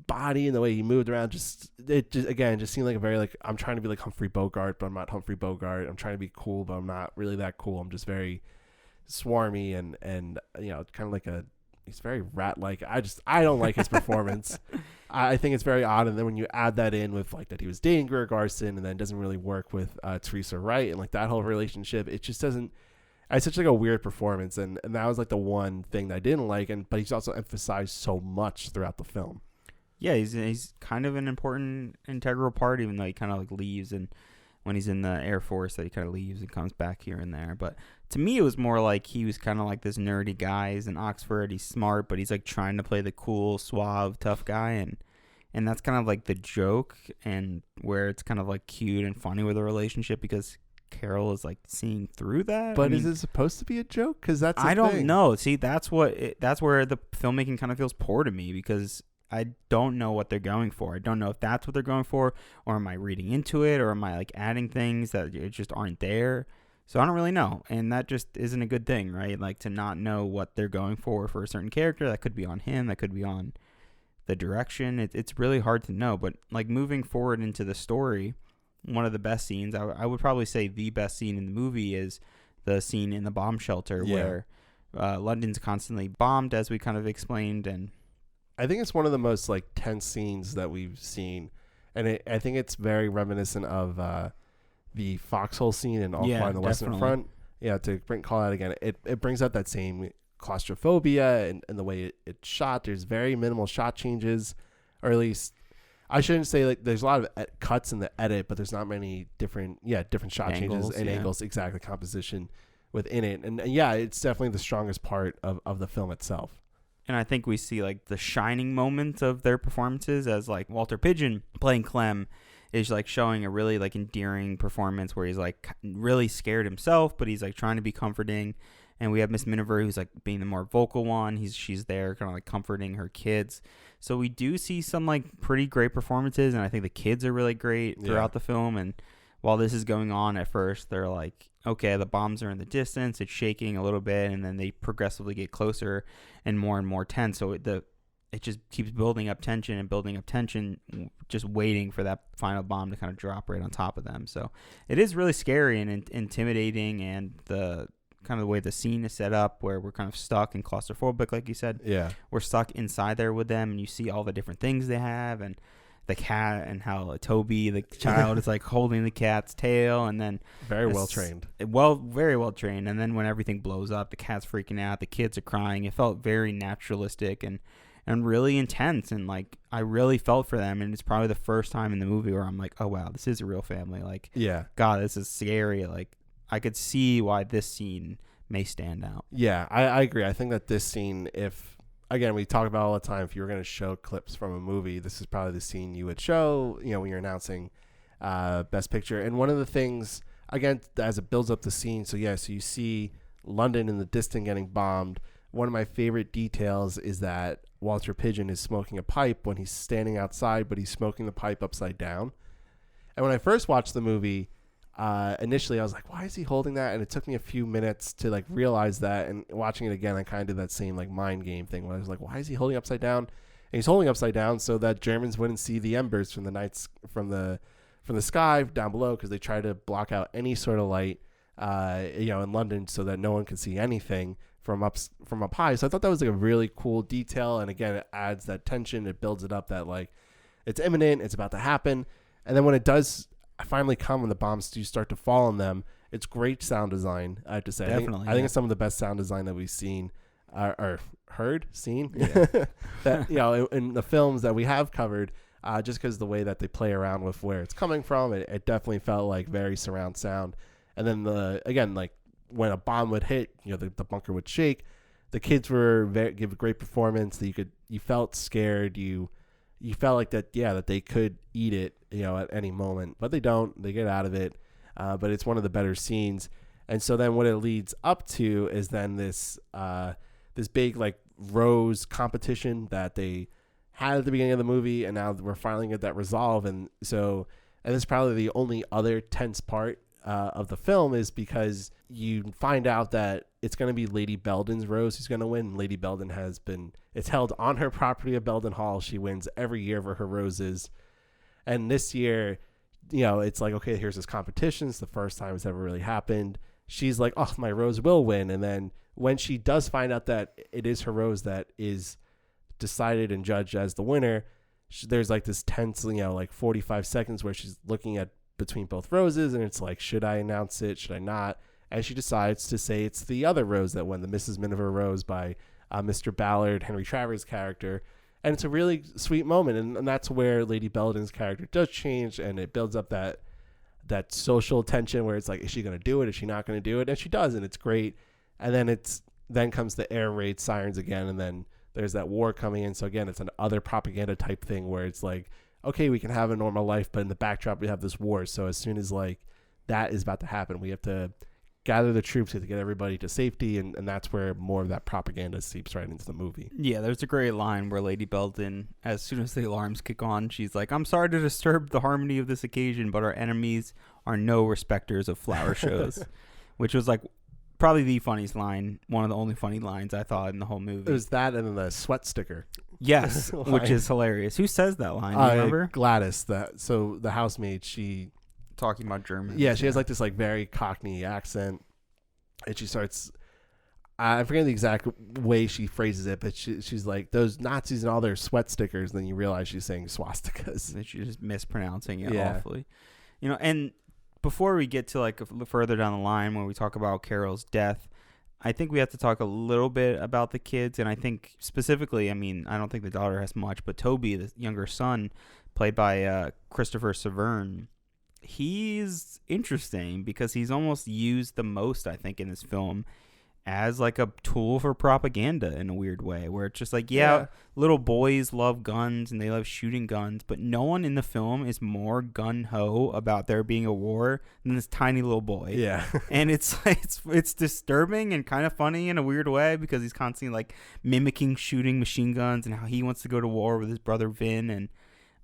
body and the way he moved around, just seemed like a very like, I'm trying to be like Humphrey Bogart, but I'm not Humphrey Bogart. I'm trying to be cool, but I'm not really that cool. I'm just very swarmy and kind of like he's very rat-like. I don't like his performance. I think it's very odd. And then when you add that in with like that he was dating Greer Garson, and then doesn't really work with Teresa Wright, and like that whole relationship, it just doesn't. It's such like a weird performance, and that was like the one thing that I didn't like. But he's also emphasized so much throughout the film. Yeah, he's kind of an important integral part, even though he kind of like leaves, and when he's in the Air Force that he kind of leaves and comes back here and there. But to me, it was more like he was kind of like this nerdy guy. He's in Oxford. He's smart, but he's like trying to play the cool, suave, tough guy. And that's kind of like the joke, and where it's kind of like cute and funny with the relationship, because Carol is like seeing through that. But is it supposed to be a joke? Because that's I don't know. See, that's where the filmmaking kind of feels poor to me, because I don't know what they're going for. I don't know if that's what they're going for, or am I reading into it, or am I like adding things that just aren't there? So I don't really know, and that just isn't a good thing, right? Like to not know what they're going for a certain character. That could be on him, that could be on the direction. It's really hard to know. But like moving forward into the story, one of the best scenes, I would probably say the best scene in the movie, is the scene in the bomb shelter where London's constantly bombed, as we kind of explained, and I think it's one of the most like tense scenes that we've seen, and I think it's very reminiscent of the foxhole scene in All Quiet on the Western Front. Yeah, to call out again, it brings out that same claustrophobia and the way it's shot. There's very minimal shot changes, or at least I shouldn't say like there's a lot of cuts in the edit, but there's not many different shot changes and angles, exactly, composition within it, and it's definitely the strongest part of the film itself. And I think we see like the shining moment of their performances, as like Walter Pidgeon playing Clem is like showing a really like endearing performance where he's like really scared himself, but he's like trying to be comforting. And we have Miss Miniver, who's like being the more vocal one. She's there kind of like comforting her kids. So we do see some like pretty great performances, and I think the kids are really great throughout the film. And while this is going on, at first they're like, okay, the bombs are in the distance, it's shaking a little bit, and then they progressively get closer and more tense. So it just keeps building up tension, just waiting for that final bomb to kind of drop right on top of them. So it is really scary and intimidating, and the kind of the way the scene is set up, where we're kind of stuck and claustrophobic, like you said. Yeah, we're stuck inside there with them, and you see all the different things they have, and the cat, and how Toby, the child, is like holding the cat's tail, and then very well trained. And then when everything blows up, the cat's freaking out, the kids are crying. It felt very naturalistic and really intense, and like I really felt for them. And it's probably the first time in the movie where I'm like, oh wow, this is a real family. Like, God, this is scary. Like, I could see why this scene may stand out. Yeah, I agree. I think that this scene, if, again, we talk about all the time, if you were going to show clips from a movie, this is probably the scene you would show, when you're announcing Best Picture. And one of the things, again, as it builds up the scene, so you see London in the distance getting bombed. One of my favorite details is that Walter Pidgeon is smoking a pipe when he's standing outside, but he's smoking the pipe upside down. And when I first watched the movie, initially I was like, why is he holding that? And it took me a few minutes to like realize that. And watching it again, I kind of did that same like mind game thing where I was like, why is he holding upside down? And he's holding upside down so that Germans wouldn't see the embers from the sky down below, because they try to block out any sort of light, in London, so that no one can see anything from up high. So I thought that was like a really cool detail. And again, it adds that tension. It builds it up that like it's imminent, it's about to happen. And then when it does finally come, when the bombs do start to fall on them, it's great sound design, I have to say. Definitely, I think it's some of the best sound design that we've seen or seen Yeah. that, in the films that we have covered, just because the way that they play around with where it's coming from, it definitely felt like very surround sound. And then like when a bomb would hit, the bunker would shake. The kids give a great performance. That you felt scared. You felt like that they could eat it, at any moment, but they don't. They get out of it. But it's one of the better scenes. And so then what it leads up to is then this big like rose competition that they had at the beginning of the movie, and now we're finally get that resolve. And this is probably the only other tense part of the film, is because you find out that it's going to be Lady Belden's rose who's going to win. Lady Belden it's held on her property of Belden Hall. She wins every year for her roses. And this year, it's like, okay, here's this competition. It's the first time it's ever really happened. She's like, oh, my rose will win. And then when she does find out that it is her rose that is decided and judged as the winner, there's like this tense, 45 seconds where she's looking at between both roses, and it's like, should I announce it? Should I not? And she decides to say it's the other rose that won, the Mrs. Miniver rose by Mr. Ballard, Henry Travers' character. And it's a really sweet moment, and that's where Lady Belden's character does change, and it builds up that social tension where it's like, is she going to do it? Is she not going to do it? And she does, and it's great. And then comes the air raid sirens again, and then there's that war coming in. So again, it's another propaganda type thing where it's like, okay, we can have a normal life, but in the backdrop we have this war. So as soon as like that is about to happen, we have to gather the troops to get everybody to safety, and that's where more of that propaganda seeps right into the movie. Yeah, there's a great line where Lady Belden, as soon as the alarms kick on, she's like, I'm sorry to disturb the harmony of this occasion, but our enemies are no respecters of flower shows, which was like probably the funniest line, one of the only funny lines I thought in the whole movie. It was that and then the sweat sticker. Yes, which is hilarious. Who says that line? Do you remember? Gladys, so the housemaid, she... Talking about German. Yeah, she has like this like very Cockney accent, and she starts... I forget the exact way she phrases it, but she's like, those Nazis and all their sweat stickers, and then you realize she's saying swastikas. And she's just mispronouncing it awfully. And before we get to like further down the line when we talk about Carol's death, I think we have to talk a little bit about the kids. And I think specifically, I don't think the daughter has much, but Toby, the younger son, played by Christopher Severn, he's interesting because he's almost used the most, I think, in this film as like a tool for propaganda in a weird way, where it's just like, little boys love guns and they love shooting guns, but no one in the film is more gun-ho about there being a war than this tiny little boy. Yeah. And it's disturbing and kind of funny in a weird way, because he's constantly like mimicking shooting machine guns and how he wants to go to war with his brother Vin. And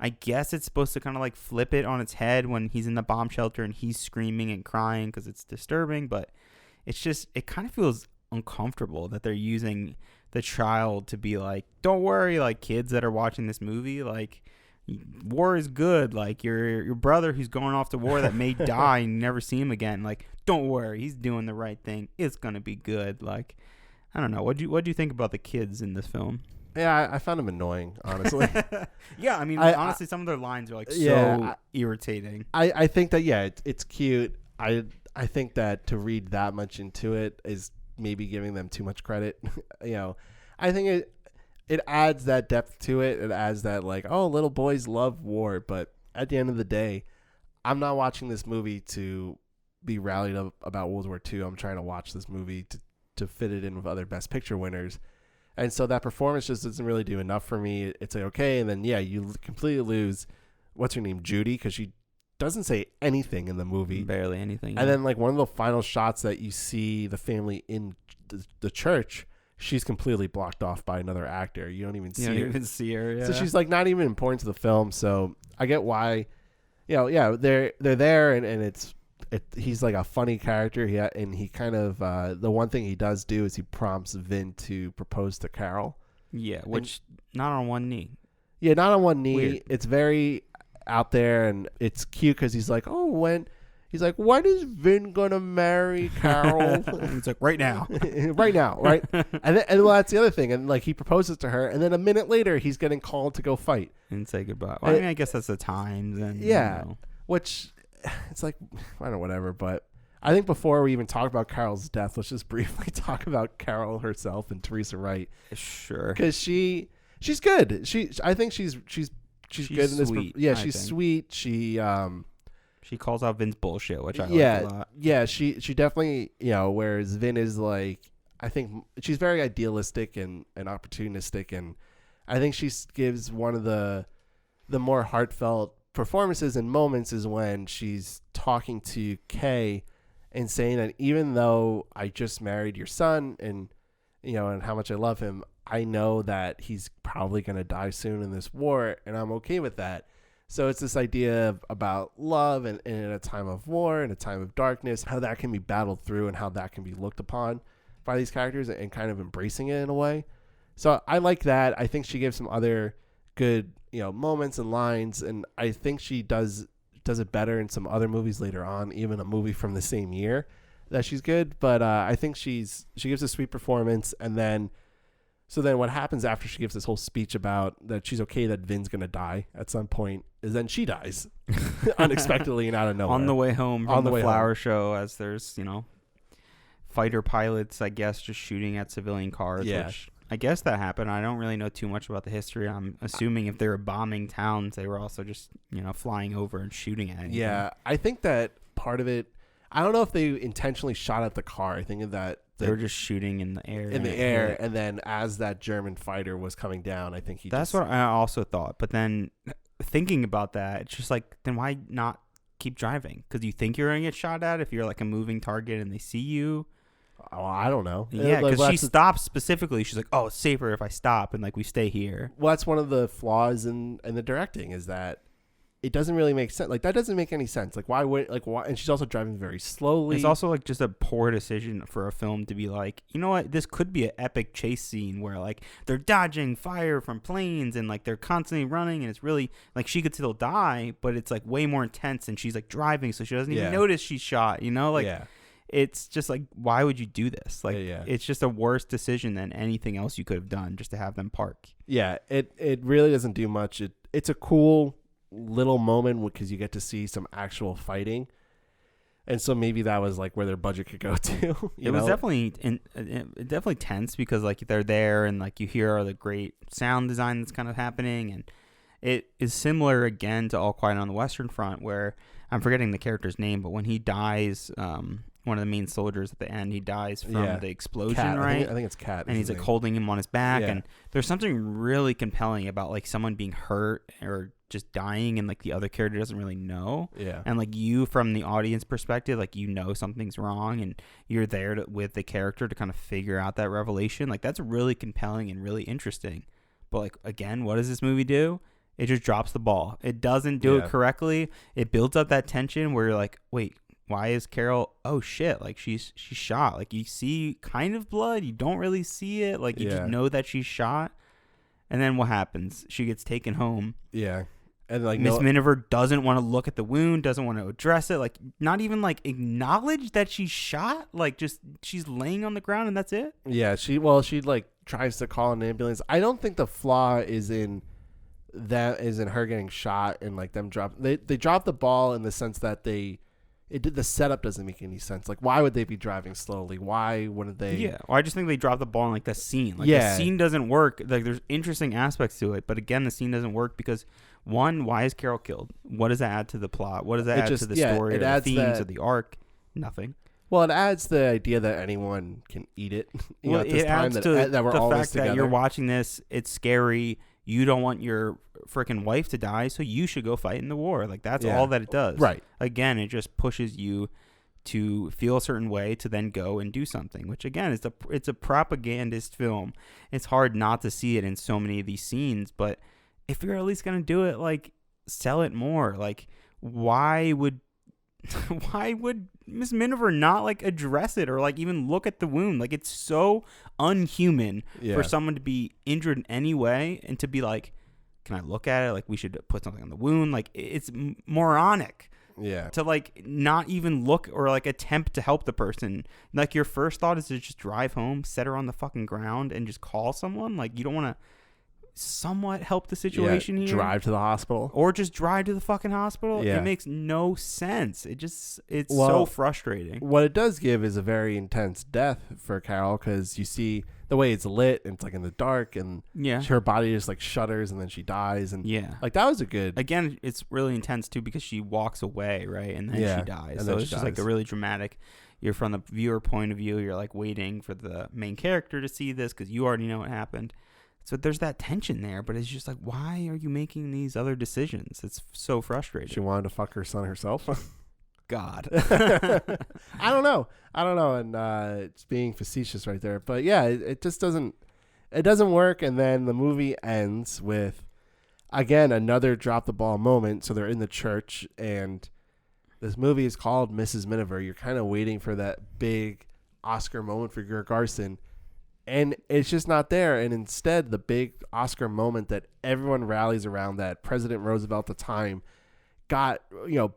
I guess it's supposed to kind of like flip it on its head when he's in the bomb shelter and he's screaming and crying because it's disturbing, but it's just, it kind of feels uncomfortable that they're using the child to be like, don't worry, like kids that are watching this movie, like war is good, like your brother who's going off to war that may die and you never see him again, like don't worry, he's doing the right thing, it's gonna be good. Like, I don't know, what do you think about the kids in this film? Yeah, I found them annoying, honestly. Yeah, honestly, some of their lines are like irritating. I think that it's cute. I think that to read that much into it is maybe giving them too much credit. I think it adds that depth to it. It adds that like, oh, little boys love war, but at the end of the day, I'm not watching this movie to be rallied up about World War II. I'm trying to watch this movie to fit it in with other Best Picture winners. And so that performance just doesn't really do enough for me. It's like, okay. And then, yeah, you completely lose, what's her name? Judy. Because she doesn't say anything in the movie. Barely anything. And then like one of the final shots that you see the family in the church, she's completely blocked off by another actor. You don't even see her. You don't even see her. Yeah. So she's like not even important to the film. So I get why, they're there and he's like a funny character. And he kind of the one thing he does do is he prompts Vin to propose to Carol. Yeah, which not on one knee. Yeah, not on one knee. Weird. It's very out there, and it's cute because he's like, when is Vin gonna marry Carol? It's like right now, right now, right? And well, that's the other thing. And like he proposes to her, and then a minute later, he's getting called to go fight and say goodbye. Well, I mean, I guess that's the time. Then yeah, which it's like I don't know, whatever. But I think before we even talk about Carol's death, let's just briefly talk about Carol herself and Teresa Wright. Sure, because she's good. I think she's good in this. Sweet, yeah, she's sweet. She calls out Vin's bullshit, which I like a lot. Yeah, she definitely, whereas Vin is like, I think she's very idealistic and opportunistic, and I think she gives one of the more heartfelt performances and moments is when she's talking to Kay and saying that even though I just married your son and how much I love him, I know that he's probably going to die soon in this war, and I'm okay with that. So it's this idea about love and in a time of war, in a time of darkness, how that can be battled through and how that can be looked upon by these characters and kind of embracing it in a way. So I like that. I think she gives some other good, moments and lines, and I think she does it better in some other movies later on, even a movie from the same year that she's good. But I think she gives a sweet performance, and then what happens after she gives this whole speech about that she's okay that Vin's going to die at some point is then she dies unexpectedly and out of nowhere. On the way home from the flower show, as there's, fighter pilots, I guess, just shooting at civilian cars, which I guess that happened. I don't really know too much about the history. I'm assuming if they were bombing towns, they were also just, flying over and shooting at anything. Yeah, I think that part of it, I don't know if they intentionally shot at the car. I think that they were just shooting in the air. And then as that German fighter was coming down, I think That's what I also thought. But then thinking about that, it's just like, then why not keep driving? Because you think you're going to get shot at if you're like a moving target and they see you. Oh, I don't know. Yeah, because she stops specifically. She's like, oh, it's safer if I stop and like we stay here. Well, that's one of the flaws in the directing is that it doesn't really make sense. Like that doesn't make any sense. Like why? And she's also driving very slowly. It's also like just a poor decision for a film to be like, you know what? This could be an epic chase scene where like they're dodging fire from planes and like they're constantly running and it's really like she could still die, but it's like way more intense and she's like driving so she doesn't even notice she's shot. It's just like, why would you do this? Like, it's just a worse decision than anything else you could have done just to have them park. Yeah, it really doesn't do much. It's a cool little moment because you get to see some actual fighting, and so maybe that was like where their budget could go to. It was definitely tense because like they're there and like you hear the great sound design that's kind of happening, and it is similar again to All Quiet on the Western Front, where I'm forgetting the character's name, but when he dies, one of the main soldiers at the end, he dies from the explosion, Cat. right? I think it's Cat. And he's like holding him on his back, and there's something really compelling about like someone being hurt or just dying, and like the other character doesn't really know. Yeah. And like you, from the audience perspective, like something's wrong, and you're there with the character to kind of figure out that revelation. Like that's really compelling and really interesting. But like again, what does this movie do? It just drops the ball. It doesn't do it correctly. It builds up that tension where you're like, wait, why is Carol? Oh shit! Like she's shot. Like you see kind of blood. You don't really see it. Like you just know that she's shot. And then what happens? She gets taken home. Yeah. And like Miss Miniver doesn't want to look at the wound. Doesn't want to address it. Like not even like acknowledge that she's shot. Like just she's laying on the ground and that's it. Yeah. She like tries to call an ambulance. I don't think the flaw is in her getting shot and like them drop. They drop the ball in the sense that the setup doesn't make any sense. Like, why would they be driving slowly? Why wouldn't they? Yeah, well, I just think they dropped the ball in like the scene. Like the scene doesn't work. Like there's interesting aspects to it, but again, the scene doesn't work because one, why is Carol killed? What does that add to the plot? What does that add to the story or the themes of the arc? Nothing. Well, it adds the idea that anyone can eat it. Well, at this it time adds to that we're the all fact this together. that you're watching this. It's scary. You don't want your freaking wife to die, so you should go fight in the war. Like, that's all that it does. Right. Again, it just pushes you to feel a certain way to then go and do something, which again it's a propagandist film. It's hard not to see it in so many of these scenes, but if you're at least going to do it, like, sell it more. Like, why would Miss Miniver not, like, address it or, like, even look at the wound? Like, it's so unhuman for someone to be injured in any way and to be like, can I look at it? Like, we should put something on the wound. Like, it's moronic. Yeah. To, like, not even look or, like, attempt to help the person. Like, your first thought is to just drive home, set her on the fucking ground, and just call someone. Like, you don't want to somewhat help the situation here. Drive to the hospital. Or just drive to the fucking hospital. Yeah. It makes no sense. It's so frustrating. What it does give is a very intense death for Carol, because you see the way it's lit and it's like in the dark, and her body just like shudders and then she dies, and like that was a good. Again, it's really intense too because she walks away, right, and then she dies. So it's just like a really dramatic. You're from the viewer point of view. You're like waiting for the main character to see this because you already know what happened. So there's that tension there, but it's just like, why are you making these other decisions? It's so frustrating. She wanted to fuck her son herself. God. I don't know. And it's being facetious right there. But yeah, it just doesn't work. And then the movie ends with, again, another drop the ball moment. So they're in the church, and this movie is called Mrs. Miniver. You're kind of waiting for that big Oscar moment for Greer Garson. And it's just not there. And instead, the big Oscar moment that everyone rallies around, that President Roosevelt at the time got,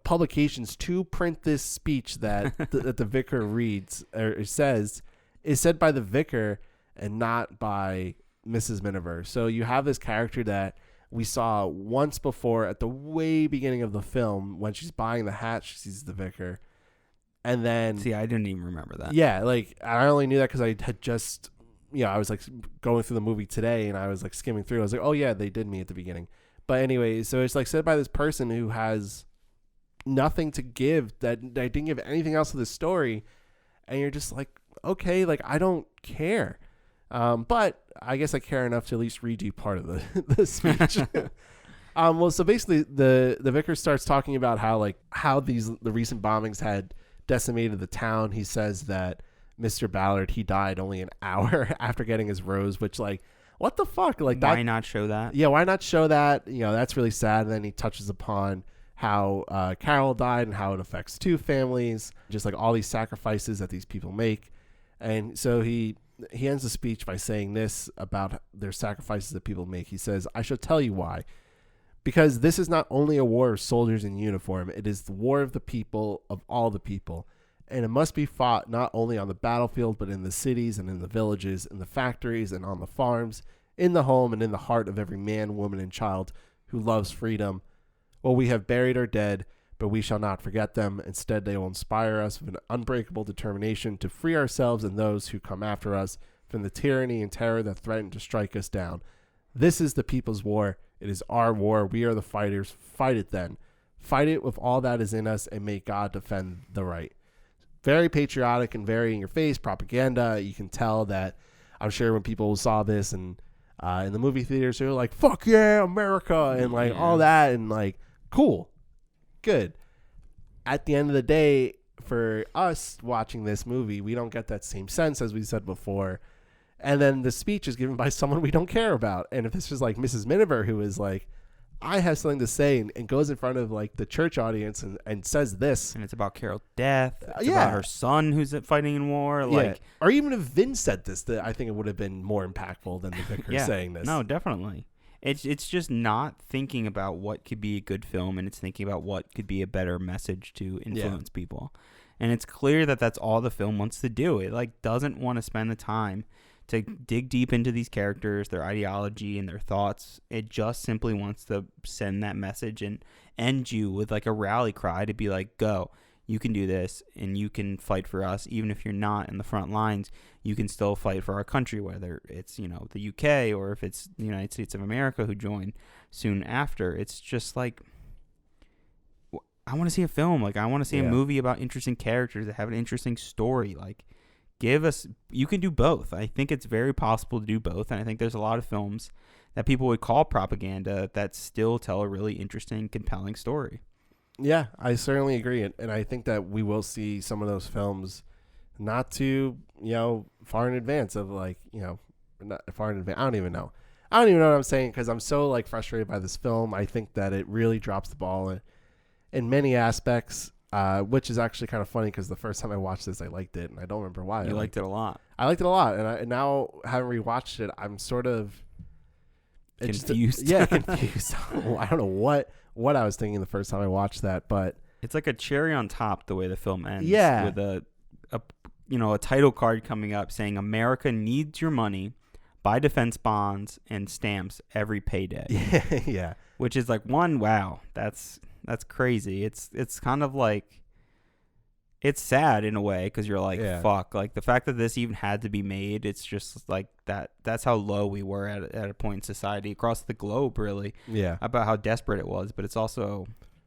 publications to print this speech that that the vicar reads or says, is said by the vicar and not by Mrs. Miniver. So you have this character that we saw once before at the way beginning of the film when she's buying the hat. She sees the vicar, and then I didn't even remember that. Yeah, like I only knew that because I had just. I was like going through the movie today and I was like skimming through. I was like, oh yeah, they did me at the beginning. But anyway, so it's like said by this person who has nothing to give, that I didn't give anything else to the story. And you're just like, okay, like I don't care. But I guess I care enough to at least read you part of the speech. Well, so basically the vicar starts talking about how the recent bombings had decimated the town. He says that Mr. Ballard, he died only an hour after getting his rose, which, like, what the fuck? Like, why not show that? Yeah, why not show that? That's really sad. And then he touches upon how Carol died and how it affects two families, just like all these sacrifices that these people make. And so he ends the speech by saying this about their sacrifices that people make. He says, I shall tell you why. Because this is not only a war of soldiers in uniform, it is the war of the people, of all the people. And it must be fought not only on the battlefield, but in the cities and in the villages, in the factories and on the farms, in the home and in the heart of every man, woman, and child who loves freedom. Well, we have buried our dead, but we shall not forget them. Instead, they will inspire us with an unbreakable determination to free ourselves and those who come after us from the tyranny and terror that threaten to strike us down. This is the people's war. It is our war. We are the fighters. Fight it then. Fight it with all that is in us, and may God defend the right. Very patriotic and very in your face propaganda. You can tell that, I'm sure when people saw this and in the movie theaters, they were like, fuck yeah, America, and like all that, and like, cool, good. At the end of the day, for us watching this movie, we don't get that same sense, as we said before. And then the speech is given by someone we don't care about. And if this was like Mrs. Miniver, who is like, I have something to say, and goes in front of like the church audience and says this, and it's about Carol's death. It's about her son who's fighting in war. Like, or even if Vince said this, I think it would have been more impactful than the vicar saying this. No, definitely. It's just not thinking about what could be a good film, and it's thinking about what could be a better message to influence people. And it's clear that that's all the film wants to do. It like doesn't want to spend the time to dig deep into these characters, their ideology, and their thoughts. It just simply wants to send that message and end you with like a rally cry to be like, go, you can do this, and you can fight for us. Even if you're not in the front lines, you can still fight for our country, whether it's, the UK or if it's the United States of America who join soon after. It's just like, I want to see a film. Like, I want to see a movie about interesting characters that have an interesting story. Like, you can do both. I think it's very possible to do both. And I think there's a lot of films that people would call propaganda that still tell a really interesting, compelling story. Yeah, I certainly agree. And I think that we will see some of those films not too, far in advance of not far in advance. I don't even know what I'm saying because I'm so frustrated by this film. I think that it really drops the ball in many aspects, which is actually kind of funny because the first time I watched this, I liked it, and I don't remember why. You liked it a lot. I liked it a lot, and now having rewatched it, I'm sort of confused. Confused. I don't know what I was thinking the first time I watched that, but it's like a cherry on top the way the film ends. Yeah, with a title card coming up saying America needs your money. Buy defense bonds and stamps every payday. Yeah. Which is wow, that's crazy. It's kind of it's sad in a way because you're fuck. Like the fact that this even had to be made, it's just that. That's how low we were at a point in society across the globe, really. Yeah. About how desperate it was, but it's also.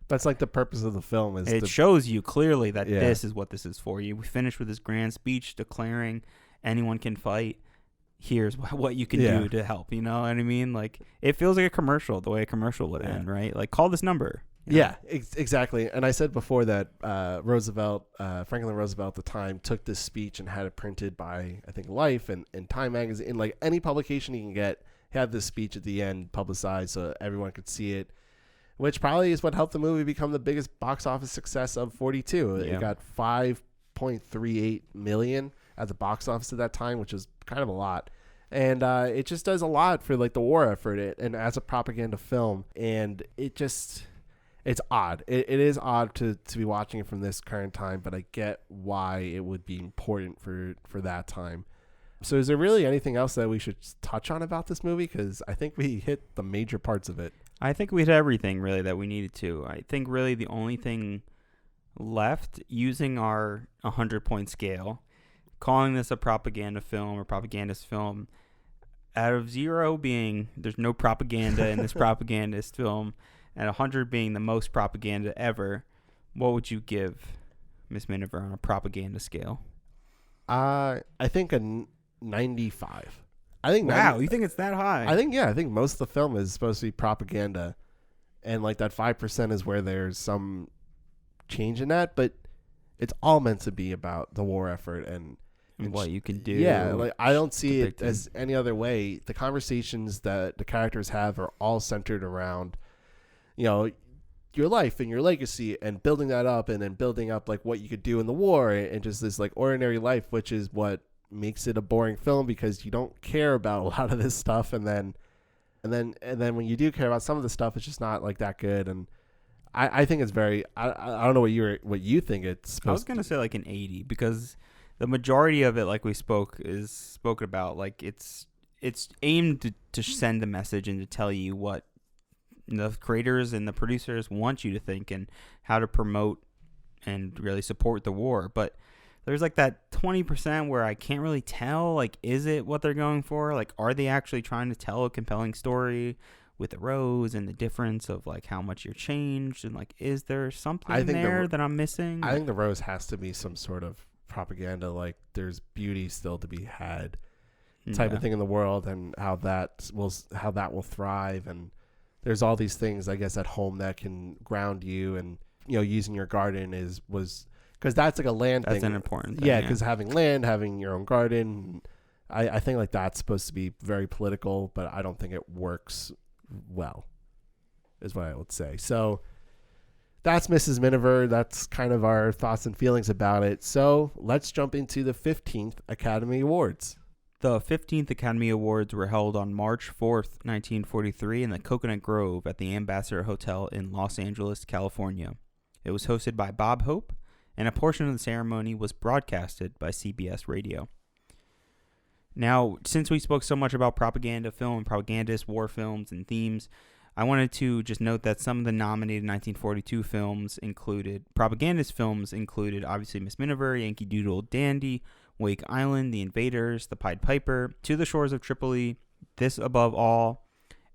That's the purpose of the film is it shows you clearly that this is what this is for. We finished with this grand speech declaring anyone can fight. Here's what you can do to help. You know what I mean? It feels like a commercial, the way a commercial would end, right? Call this number. Yeah, exactly. And I said before that Franklin Roosevelt at the time took this speech and had it printed by, I think, Life and Time Magazine. In any publication you can get, had this speech at the end publicized so everyone could see it, which probably is what helped the movie become the biggest box office success of 42. It got 5.38 million at the box office at that time, which is kind of a lot. And it just does a lot for the war effort and as a propaganda film. And it's odd. It is odd to be watching it from this current time, but I get why it would be important for that time. So is there really anything else that we should touch on about this movie? Because I think we hit the major parts of it. I think we hit everything really that we needed to. I think really the only thing left, using our 100-point scale, calling this a propaganda film or propagandist film, out of 0 being there's no propaganda in this propagandist film, and 100 being the most propaganda ever, what would you give Miss Miniver on a propaganda scale? I think a 95. I think wow, you think it's that high? I think most of the film is supposed to be propaganda, and that 5% is where there's some change in that, but it's all meant to be about the war effort and what you can do. Yeah, I don't see it as any other way. The conversations that the characters have are all centered around, your life and your legacy and building that up and then building up what you could do in the war and just this ordinary life, which is what makes it a boring film because you don't care about a lot of this stuff. And then when you do care about some of the stuff, it's just not that good. And I think it's very, I don't know what you think it's supposed to. I was going to say an 80 because the majority of it, we is spoken about, it's aimed to send a message and to tell you what the creators and the producers want you to think and how to promote and really support the war. But there's that 20% where I can't really tell, is it what they're going for? Are they actually trying to tell a compelling story with the rose and the difference of how much you're changed? And is there something there that I'm missing? I think the rose has to be some sort of propaganda, there's beauty still to be had type of thing in the world and how that will thrive. And there's all these things, I guess, at home that can ground you, and using your garden was because that's a land thing. That's an important thing. Yeah, because having land, having your own garden, I think that's supposed to be very political, but I don't think it works well, is what I would say. So that's Mrs. Miniver. That's kind of our thoughts and feelings about it. So let's jump into the 15th Academy Awards. The 15th Academy Awards were held on March 4th, 1943 in the Coconut Grove at the Ambassador Hotel in Los Angeles, California. It was hosted by Bob Hope, and a portion of the ceremony was broadcasted by CBS Radio. Now, since we spoke so much about propaganda film, propagandist war films, and themes, I wanted to just note that some of the nominated 1942 films included, propagandist films included, obviously, Miss Miniver, Yankee Doodle Dandy, Wake Island, The Invaders, The Pied Piper, To the Shores of Tripoli, This Above All,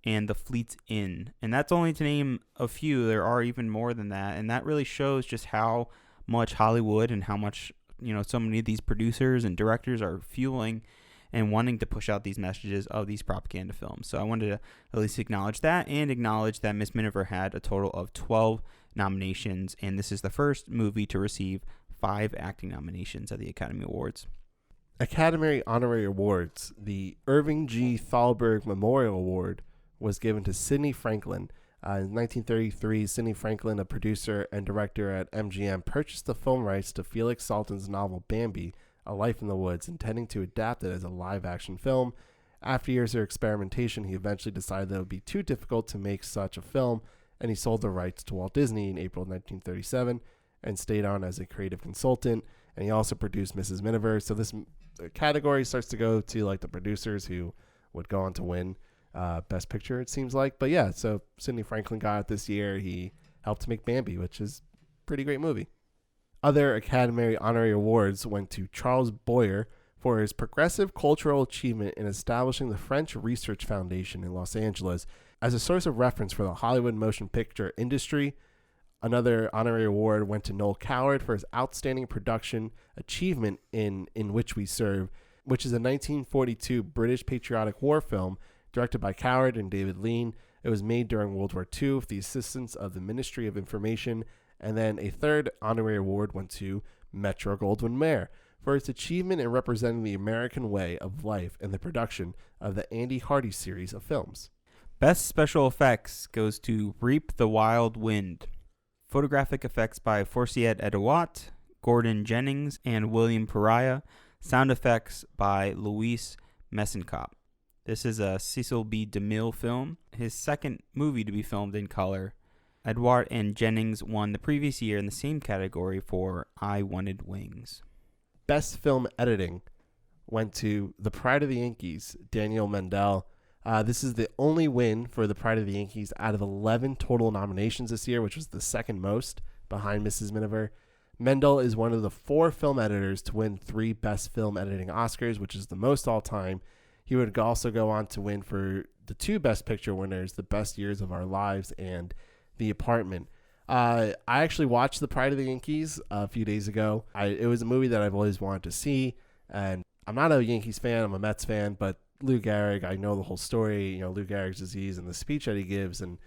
and The Fleet's Inn. And that's only to name a few. There are even more than that. And that really shows just how much Hollywood and how much, so many of these producers and directors are fueling and wanting to push out these messages of these propaganda films. So I wanted to at least acknowledge that and acknowledge that Miss Miniver had a total of 12 nominations. And this is the first movie to receive 5 acting nominations at the Academy Awards. Academy Honorary Awards. The Irving G. Thalberg Memorial Award was given to Sidney Franklin. In 1933, Sidney Franklin, a producer and director at MGM, purchased the film rights to Felix Salten's novel Bambi, A Life in the Woods, intending to adapt it as a live-action film. After years of experimentation, he eventually decided that it would be too difficult to make such a film, and he sold the rights to Walt Disney in April 1937 and stayed on as a creative consultant. And he also produced Mrs. Miniver. So this category starts to go to like the producers who would go on to win Best Picture, it seems like. But yeah, so Sidney Franklin got it this year. He helped to make Bambi, which is a pretty great movie. Other Academy Honorary Awards went to Charles Boyer for his progressive cultural achievement in establishing the French Research Foundation in Los Angeles as a source of reference for the Hollywood motion picture industry. Another honorary award went to Noel Coward for his outstanding production achievement in Which We Serve, which is a 1942 British patriotic war film directed by Coward and David Lean. It was made during World War II with the assistance of the Ministry of Information. And then a third honorary award went to Metro-Goldwyn-Mayer for its achievement in representing the American way of life in the production of the Andy Hardy series of films. Best special effects goes to Reap the Wild Wind. Photographic effects by Forciet Edouat, Gordon Jennings, and William Pariah. Sound effects by Luis Messencop. This is a Cecil B. DeMille film, his second movie to be filmed in color. Edouat and Jennings won the previous year in the same category for I Wanted Wings. Best film editing went to The Pride of the Yankees, Daniel Mendel. This is the only win for The Pride of the Yankees out of 11 total nominations this year, which was the second most behind Mrs. Miniver. Mendel is one of the 4 film editors to win 3 Best Film Editing Oscars, which is the most all time. He would also go on to win for the 2 Best Picture winners, The Best Years of Our Lives and The Apartment. I actually watched The Pride of the Yankees a few days ago. It was a movie that I've always wanted to see, and I'm not a Yankees fan, I'm a Mets fan, but Lou Gehrig, I know the whole story, Lou Gehrig's disease and the speech that he gives, and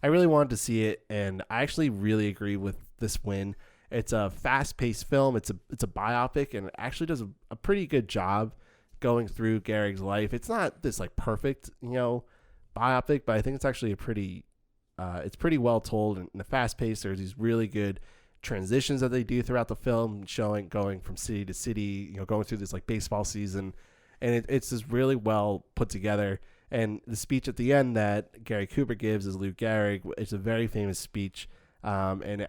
I really wanted to see it, and I actually really agree with this win. It's a fast-paced film, it's a biopic, and it actually does a pretty good job going through Gehrig's life. It's not this like perfect, biopic, but I think it's actually it's pretty well told and fast-paced. There's these really good transitions that they do throughout the film, going from city to city, going through this like baseball season. And it's just really well put together. And the speech at the end that Gary Cooper gives is Lou Gehrig. It's a very famous speech. And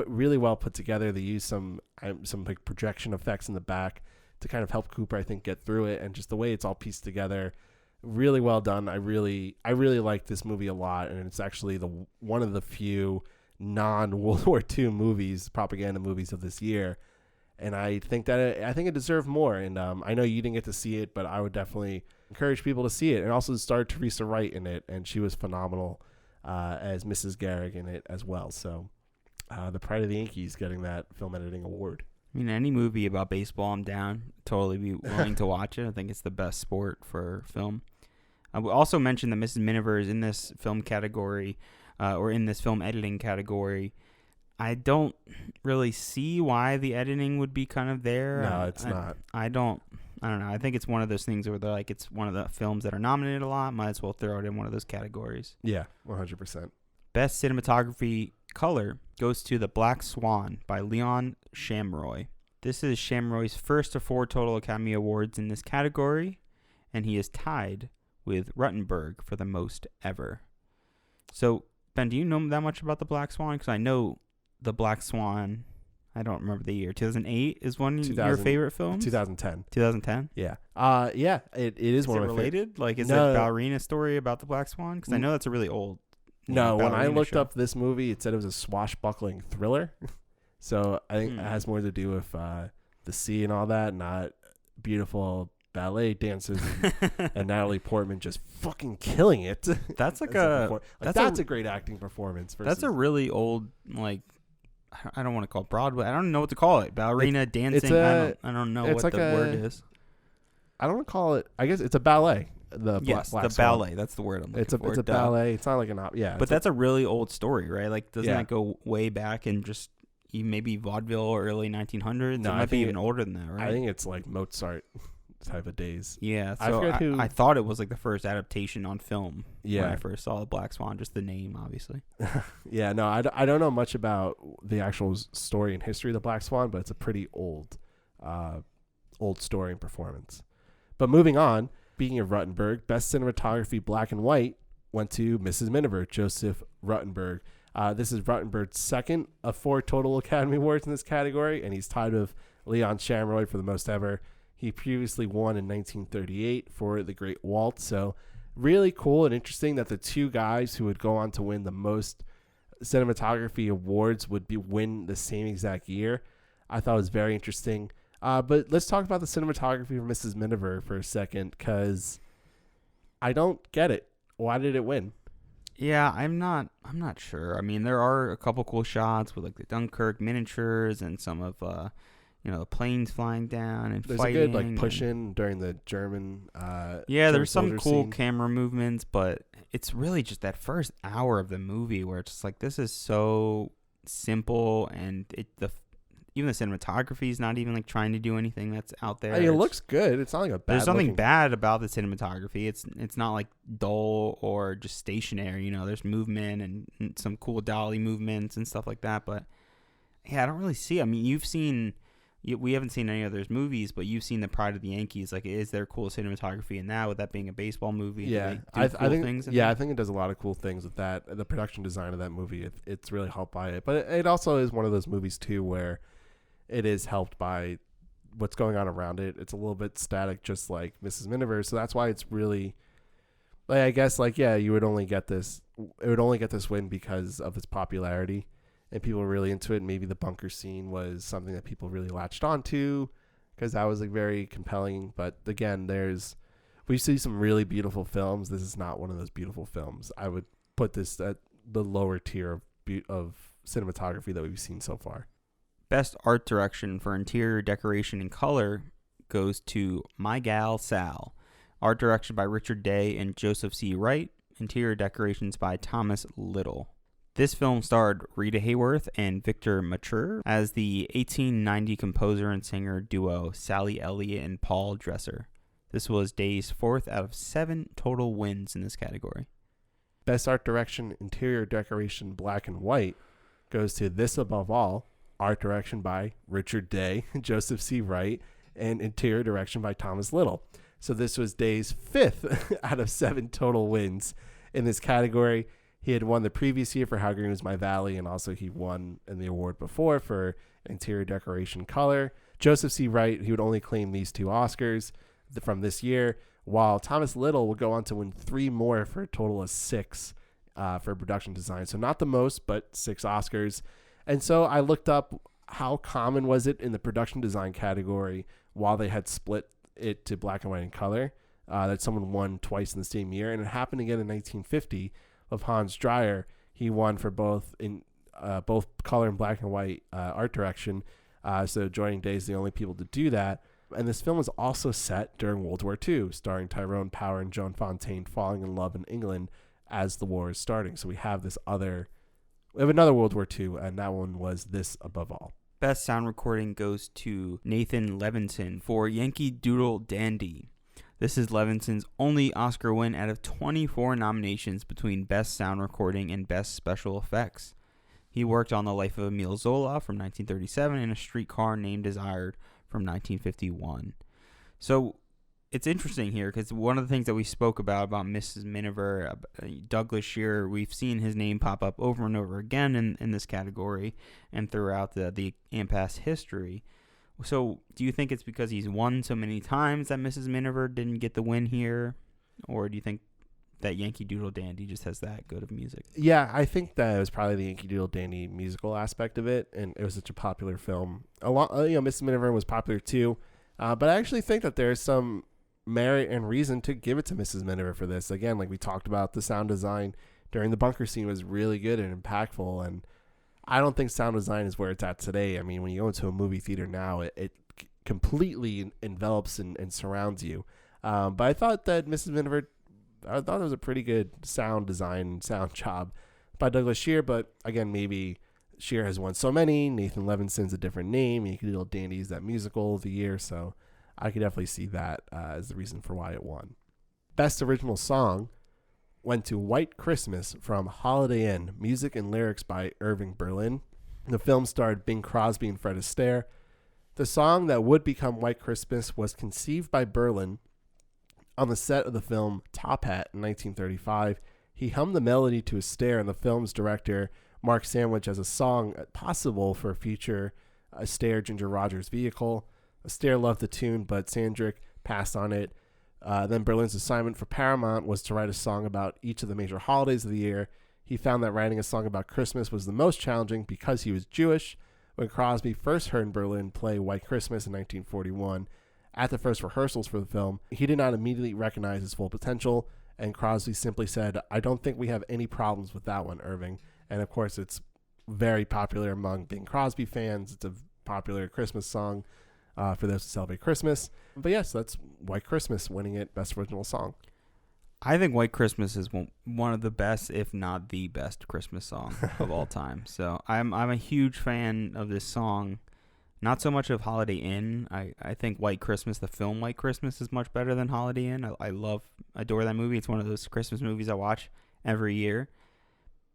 really well put together. They use some like projection effects in the back to kind of help Cooper, I think, get through it. And just the way it's all pieced together, really well done. I really like this movie a lot. And it's actually one of the few non-World War II movies, propaganda movies of this year. And I think it deserved more. And I know you didn't get to see it, but I would definitely encourage people to see it. And also starred Teresa Wright in it, and she was phenomenal as Mrs. Gehrig in it as well. So The Pride of the Yankees getting that film editing award. I mean, any movie about baseball, I'm down. Totally be willing to watch it. I think it's the best sport for film. I will also mention that Mrs. Miniver is in this film category, or in this film editing category. I don't really see why the editing would be kind of there. No, it's not. I don't know. I think it's one of those things where they're like, it's one of the films that are nominated a lot. Might as well throw it in one of those categories. Yeah, 100%. Best cinematography color goes to The Black Swan by Leon Shamroy. This is Shamroy's first of 4 total Academy Awards in this category, and he is tied with Ruttenberg for the most ever. So, Ben, do you know that much about The Black Swan? Because I know The Black Swan, I don't remember the year. 2008 is one of your favorite films? 2010. 2010? Yeah. Yeah, it is one of my related? Like, is it a ballerina story about The Black Swan? Because I know that's a really old No, when I looked up this movie, it said it was a swashbuckling thriller. So I think it has more to do with the sea and all that, not beautiful ballet dances and Natalie Portman just fucking killing it. That's like that's a great acting performance. That's a really old, like, I don't want to call it Broadway. I don't know what to call it. Ballerina dancing. I don't know what the word is. I don't want to call it. I guess it's a ballet. The ballet. That's the word I'm looking for. It's a ballet. It's not like an yeah. But that's a really old story, right? Like, doesn't that go way back and just maybe vaudeville or early 1900s? No, it might be even older than that, right? I think it's like Mozart type of days. Yeah, so I thought it was like the first adaptation on film when I first saw The Black Swan, just the name, obviously. Yeah, no, I don't know much about the actual story and history of The Black Swan, but it's a pretty old story and performance. But moving on, speaking of Ruttenberg, Best Cinematography Black and White went to Mrs. Miniver, Joseph Ruttenberg. This is Ruttenberg's second of 4 total Academy Awards in this category, and he's tied with Leon Shamroy for the most ever. He previously won in 1938 for The Great Waltz. So really cool and interesting that the two guys who would go on to win the most cinematography awards would win the same exact year. I thought it was very interesting. But let's talk about the cinematography of Mrs. Miniver for a second, because I don't get it. Why did it win? Yeah, I'm not sure. I mean, there are a couple cool shots with like the Dunkirk miniatures and some of the planes flying down and there's fighting. There's a good push-in during the German there's some cool scene. Camera movements, but it's really just that first hour of the movie where it's just like, this is so simple, and even the cinematography is not even like trying to do anything that's out there. I mean, it looks good. It's not like a bad. There's nothing bad about the cinematography. It's not like dull or just stationary. There's movement and some cool dolly movements and stuff like that. But yeah, I don't really see. I mean, we haven't seen any of those movies, but you've seen The Pride of the Yankees. Like, is there cool cinematography in that? With that being a baseball movie, yeah, I think it does a lot of cool things with that. The production design of that movie, it's really helped by it. But it also is one of those movies too where it is helped by what's going on around it. It's a little bit static, just like Mrs. Miniver. So that's why it's really, like, I guess, like, yeah, you would only get this. It would only get this win because of its popularity. And people were really into it. Maybe the bunker scene was something that people really latched onto because that was like very compelling. But again, we see some really beautiful films. This is not one of those beautiful films. I would put this at the lower tier of cinematography that we've seen so far. Best art direction for interior decoration and color goes to My Gal Sal. Art direction by Richard Day and Joseph C. Wright. Interior decorations by Thomas Little. This film starred Rita Hayworth and Victor Mature as the 1890 composer and singer duo Sally Elliott and Paul Dresser. This was Day's 4th out of 7 total wins in this category. Best art direction, interior decoration, black and white goes to This Above All. Art direction by Richard Day, Joseph C. Wright, and interior direction by Thomas Little. So this was Day's 5th out of 7 total wins in this category. He had won the previous year for How Green Was My Valley, and also he won in the award before for interior decoration color. Joseph C. Wright, he would only claim these 2 Oscars from this year, while Thomas Little would go on to win 3 more for a total of 6 for production design. So not the most, but 6 Oscars. And so I looked up how common was it in the production design category while they had split it to black and white and color, that someone won twice in the same year. And it happened again in 1950 of Hans Dreyer. He won for both color and black and white art direction. So Joining Day is the only people to do that. And this film was also set during World War II, starring Tyrone Power and Joan Fontaine falling in love in England as the war is starting. So we have another World War II, and that one was This Above All. Best sound recording goes to Nathan Levinson for Yankee Doodle Dandy. This is Levinson's only Oscar win out of 24 nominations between Best Sound Recording and Best Special Effects. He worked on The Life of Emile Zola from 1937 and A Streetcar Named Desire from 1951. So it's interesting here because one of the things that we spoke about Mrs. Miniver, Douglas Shearer, we've seen his name pop up over and over again in this category and throughout the AMPAS history. So do you think it's because he's won so many times that Mrs. Miniver didn't get the win here? Or do you think that Yankee Doodle Dandy just has that good of music? Yeah, I think that it was probably the Yankee Doodle Dandy musical aspect of it, and it was such a popular film. Mrs. Miniver was popular too, but I actually think that there's some merit and reason to give it to Mrs. Miniver for this. Again, like we talked about, the sound design during the bunker scene was really good and impactful, and I don't think sound design is where it's at today. I mean, when you go into a movie theater now, it completely envelops and surrounds you. But I thought that Mrs. Miniver, I thought it was a pretty good sound design, sound job by Douglas Shear. But again, maybe Shear has won so many. Nathan Levinson's a different name. You could do Dandy's that musical of the year. So I could definitely see that as the reason for why it won. Best original song went to White Christmas from Holiday Inn, music and lyrics by Irving Berlin. The film starred Bing Crosby and Fred Astaire. The song that would become White Christmas was conceived by Berlin on the set of the film Top Hat in 1935. He hummed the melody to Astaire, and the film's director, Mark Sandwich, as a song possible for a future Astaire Ginger Rogers vehicle. Astaire loved the tune, but Sandrick passed on it. Then Berlin's assignment for Paramount was to write a song about each of the major holidays of the year. He found that writing a song about Christmas was the most challenging because he was Jewish. When Crosby first heard Berlin play White Christmas in 1941, at the first rehearsals for the film, he did not immediately recognize his full potential, and Crosby simply said, "I don't think we have any problems with that one, Irving." And of course, it's very popular among Bing Crosby fans. It's a popular Christmas song for those who celebrate Christmas. But yes, that's White Christmas winning it Best Original Song. I think White Christmas is one of the best, if not the best, Christmas song of all time. So I'm a huge fan of this song. Not so much of Holiday Inn. I think White Christmas, the film White Christmas, is much better than Holiday Inn. I adore that movie. It's one of those Christmas movies I watch every year.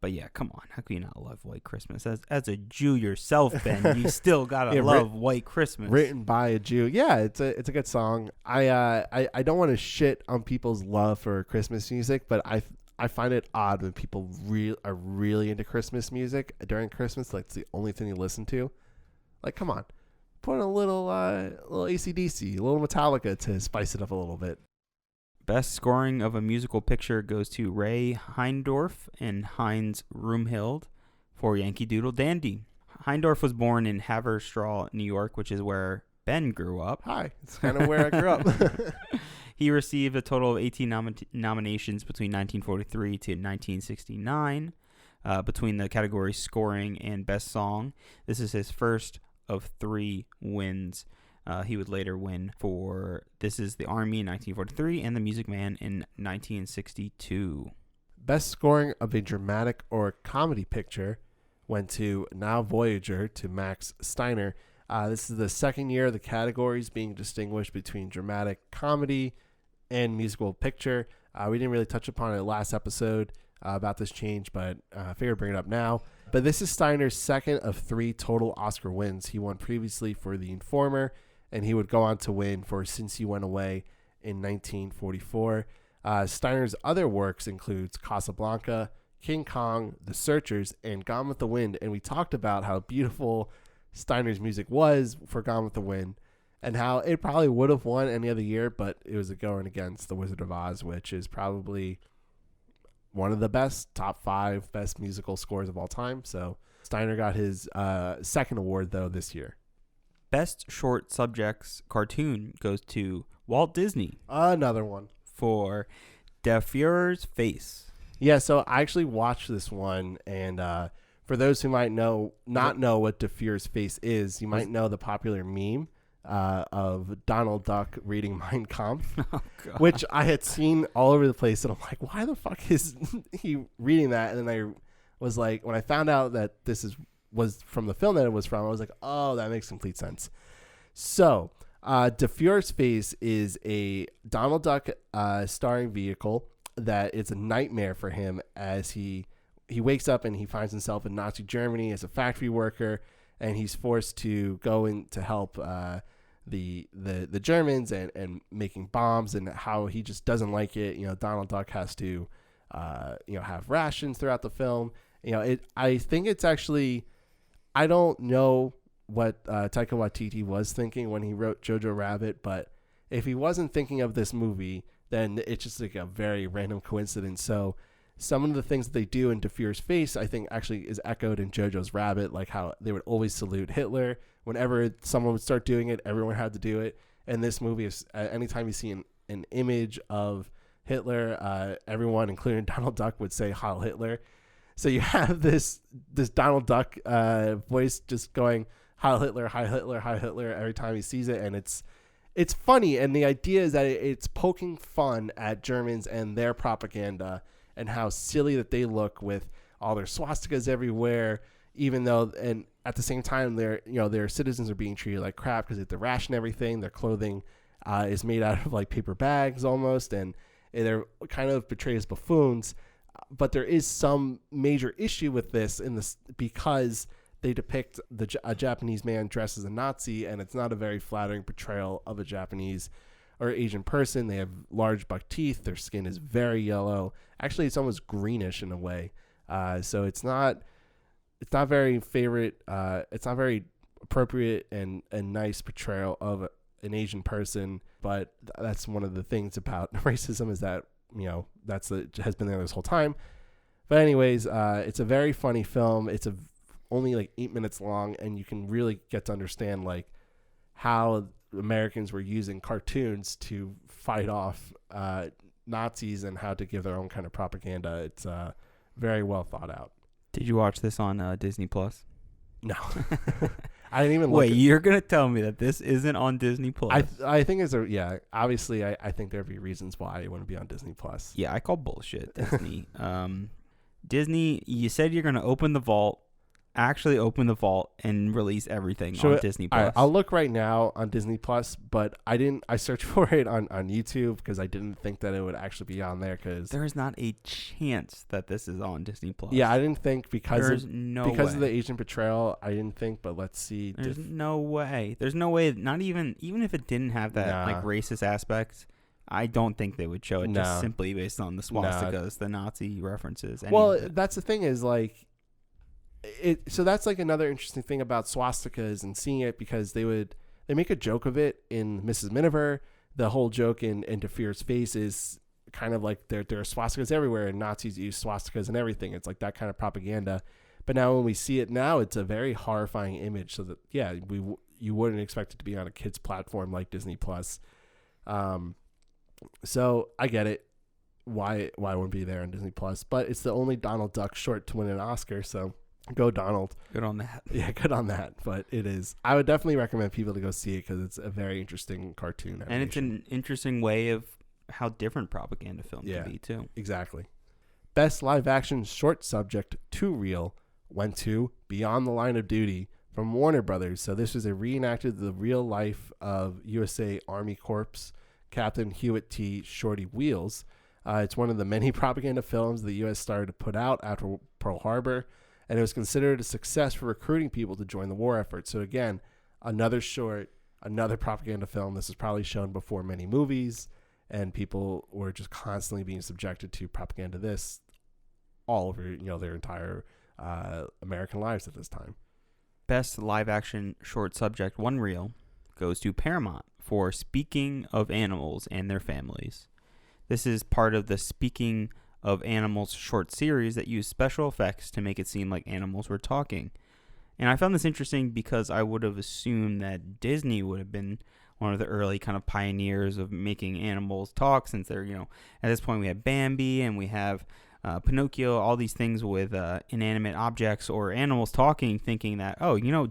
But yeah, come on. How can you not love White Christmas? As a Jew yourself, Ben, you still gotta love White Christmas. Written by a Jew. Yeah, it's a good song. I don't want to shit on people's love for Christmas music, but I find it odd when people are really into Christmas music during Christmas. Like, it's the only thing you listen to. Like, come on. Put in a little AC/DC, a little Metallica to spice it up a little bit. Best scoring of a musical picture goes to Ray Heindorf and Heinz Rumhild for Yankee Doodle Dandy. Heindorf was born in Haverstraw, New York, which is where Ben grew up. Hi, it's kind of where I grew up. He received a total of 18 nominations between 1943 to 1969 between the categories scoring and best song. This is his first of 3 wins. He would later win for This Is the Army in 1943 and The Music Man in 1962. Best scoring of a dramatic or comedy picture went to Now Voyager to Max Steiner. This is the second year of the categories being distinguished between dramatic comedy and musical picture. We didn't really touch upon it last episode about this change, but I figured I'd bring it up now. But this is Steiner's second of 3 total Oscar wins. He won previously for The Informer, and he would go on to win for Since You Went Away in 1944. Steiner's other works includes Casablanca, King Kong, The Searchers, and Gone with the Wind. And we talked about how beautiful Steiner's music was for Gone with the Wind and how it probably would have won any other year, but it was going against The Wizard of Oz, which is probably one of the best, top 5 best musical scores of all time. So Steiner got his second award, though, this year. Best short subjects cartoon goes to Walt Disney. Another one. For Der Fuhrer's Face. Yeah, so I actually watched this one, and for those who might not know what Der Fuhrer's Face is, you might know the popular meme of Donald Duck reading Mein Kampf, which I had seen all over the place, and I'm like, why the fuck is he reading that? And then I was like, when I found out that this was from the film that it was from, I was like, oh, that makes complete sense. So, Der Fuhrer's Face is a Donald Duck starring vehicle that is a nightmare for him as he wakes up and he finds himself in Nazi Germany as a factory worker, and he's forced to go in to help the Germans and making bombs, and how he just doesn't like it. You know, Donald Duck has to have rations throughout the film. I think it's actually, I don't know what Taika Waititi was thinking when he wrote Jojo Rabbit, but if he wasn't thinking of this movie, then it's just like a very random coincidence. So some of the things that they do in Der Fuhrer's Face, I think, actually is echoed in Jojo's Rabbit, like how they would always salute Hitler. Whenever someone would start doing it, everyone had to do it. And this movie is, anytime you see an image of Hitler. Everyone, including Donald Duck, would say Heil Hitler. So you have this Donald Duck voice just going Heil Hitler, Heil Hitler, Heil Hitler every time he sees it, and it's funny. And the idea is that it's poking fun at Germans and their propaganda and how silly that they look with all their swastikas everywhere, even though, and at the same time, their citizens are being treated like crap because they have to ration everything. Their clothing is made out of like paper bags almost, and they're kind of portrayed as buffoons. But there is some major issue with this because they depict a Japanese man dressed as a Nazi, and it's not a very flattering portrayal of a Japanese or Asian person. They have large buck teeth. Their skin is very yellow. Actually, it's almost greenish in a way. So it's not very favorite. It's not very appropriate and nice portrayal of an Asian person. But that's one of the things about racism is that, has been there this whole time. But anyways, it's a very funny film. It's only like 8 minutes long, and you can really get to understand like how Americans were using cartoons to fight off Nazis and how to give their own kind of propaganda. It's very well thought out. Did you watch this on Disney Plus? No. I didn't even look. Wait, you're going to tell me that this isn't on Disney Plus? I think obviously I think there'd be reasons why it wouldn't be on Disney Plus. Yeah, I call bullshit, Disney. Disney, you said you're going to open the vault and release everything on Disney Plus. I'll look right now on Disney Plus, but I searched for it on YouTube because I didn't think that it would actually be on there, because there is not a chance that this is on Disney Plus. Yeah, I didn't think because of the Asian portrayal. I didn't think, but let's see. There's no way. There's no way. Not even if it didn't have that like racist aspect, I don't think they would show it just simply based on the swastikas, the Nazi references. Well, that's the thing is like. So that's like another interesting thing about swastikas and seeing it, because they make a joke of it in Mrs. Miniver. The whole joke in Defeer's face is kind of like there are swastikas everywhere, and Nazis use swastikas and everything. It's like that kind of propaganda. But now when we see it now, it's a very horrifying image. So that you wouldn't expect it to be on a kid's platform like Disney Plus. So I get it. Why it wouldn't be there on Disney Plus? But it's the only Donald Duck short to win an Oscar. So. Go Donald. Good on that. Yeah, good on that. But it is. I would definitely recommend people to go see it because it's a very interesting cartoon animation. And it's an interesting way of how different propaganda film can be too. Exactly. Best live action short subject to reel went to Beyond the Line of Duty from Warner Brothers. So this was a reenacted the real life of USA Army Corps Captain Hewitt T. Shorty Wheels. It's one of the many propaganda films the U.S. started to put out after Pearl Harbor. And it was considered a success for recruiting people to join the war effort. So again, another short, another propaganda film. This was probably shown before many movies, and people were just constantly being subjected to propaganda. This all over their entire American lives at this time. Best live action short subject one reel goes to Paramount for Speaking of Animals and Their Families. This is part of the Speaking of Animals short series that use special effects to make it seem like animals were talking. And I found this interesting because I would have assumed that Disney would have been one of the early kind of pioneers of making animals talk, since they're, at this point we have Bambi and we have Pinocchio, all these things with inanimate objects or animals talking, thinking that,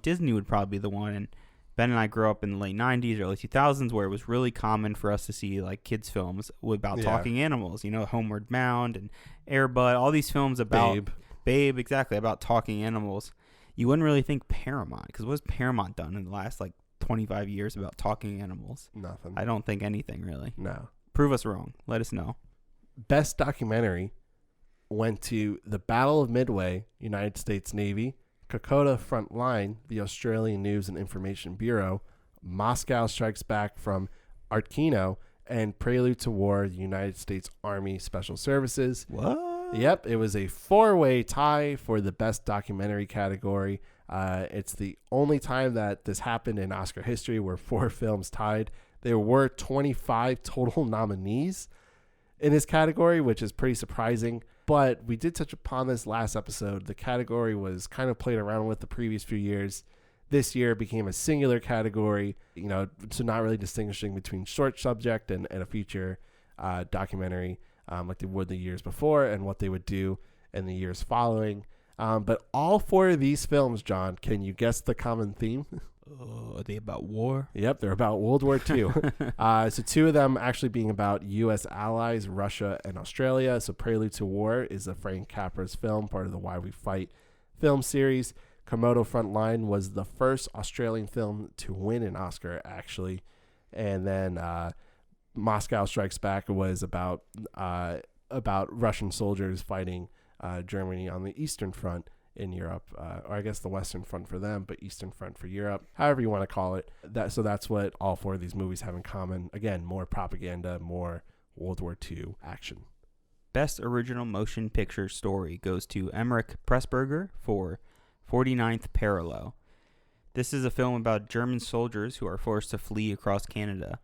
Disney would probably be the one. And Ben and I grew up in the late 90s, early 2000s, where it was really common for us to see like kids films about talking animals, Homeward Bound and Air Bud, all these films about Babe, exactly, about talking animals. You wouldn't really think Paramount, because what has Paramount done in the last like 25 years about talking animals? Nothing. I don't think anything really. No. Prove us wrong. Let us know. Best documentary went to The Battle of Midway, United States Navy, Kokoda Frontline, the Australian News and Information Bureau, Moscow Strikes Back from Art Kino, and Prelude to War, the United States Army Special Services. What? Yep, it was a 4-way tie for the best documentary category. It's the only time that this happened in Oscar history where 4 films tied. There were 25 total nominees in this category, which is pretty surprising. But we did touch upon this last episode. The category was kind of played around with the previous few years. This year it became a singular category, so not really distinguishing between short subject and a feature documentary like they would the years before and what they would do in the years following. But all 4 of these films, John, can you guess the common theme? Are they about war? Yep, they're about World War II. So 2 of them actually being about U.S. allies, Russia and Australia. So Prelude to War is a Frank Capra's film, part of the Why We Fight film series. Komodo Frontline was the first Australian film to win an Oscar, actually. And then Moscow Strikes Back was about Russian soldiers fighting Germany on the Eastern Front in Europe, or I guess the Western Front for them, but Eastern Front for Europe, however you want to call it. So that's what all 4 of these movies have in common. Again, more propaganda, more World War II action. Best Original Motion Picture Story goes to Emmerich Pressburger for 49th Parallel. This is a film about German soldiers who are forced to flee across Canada.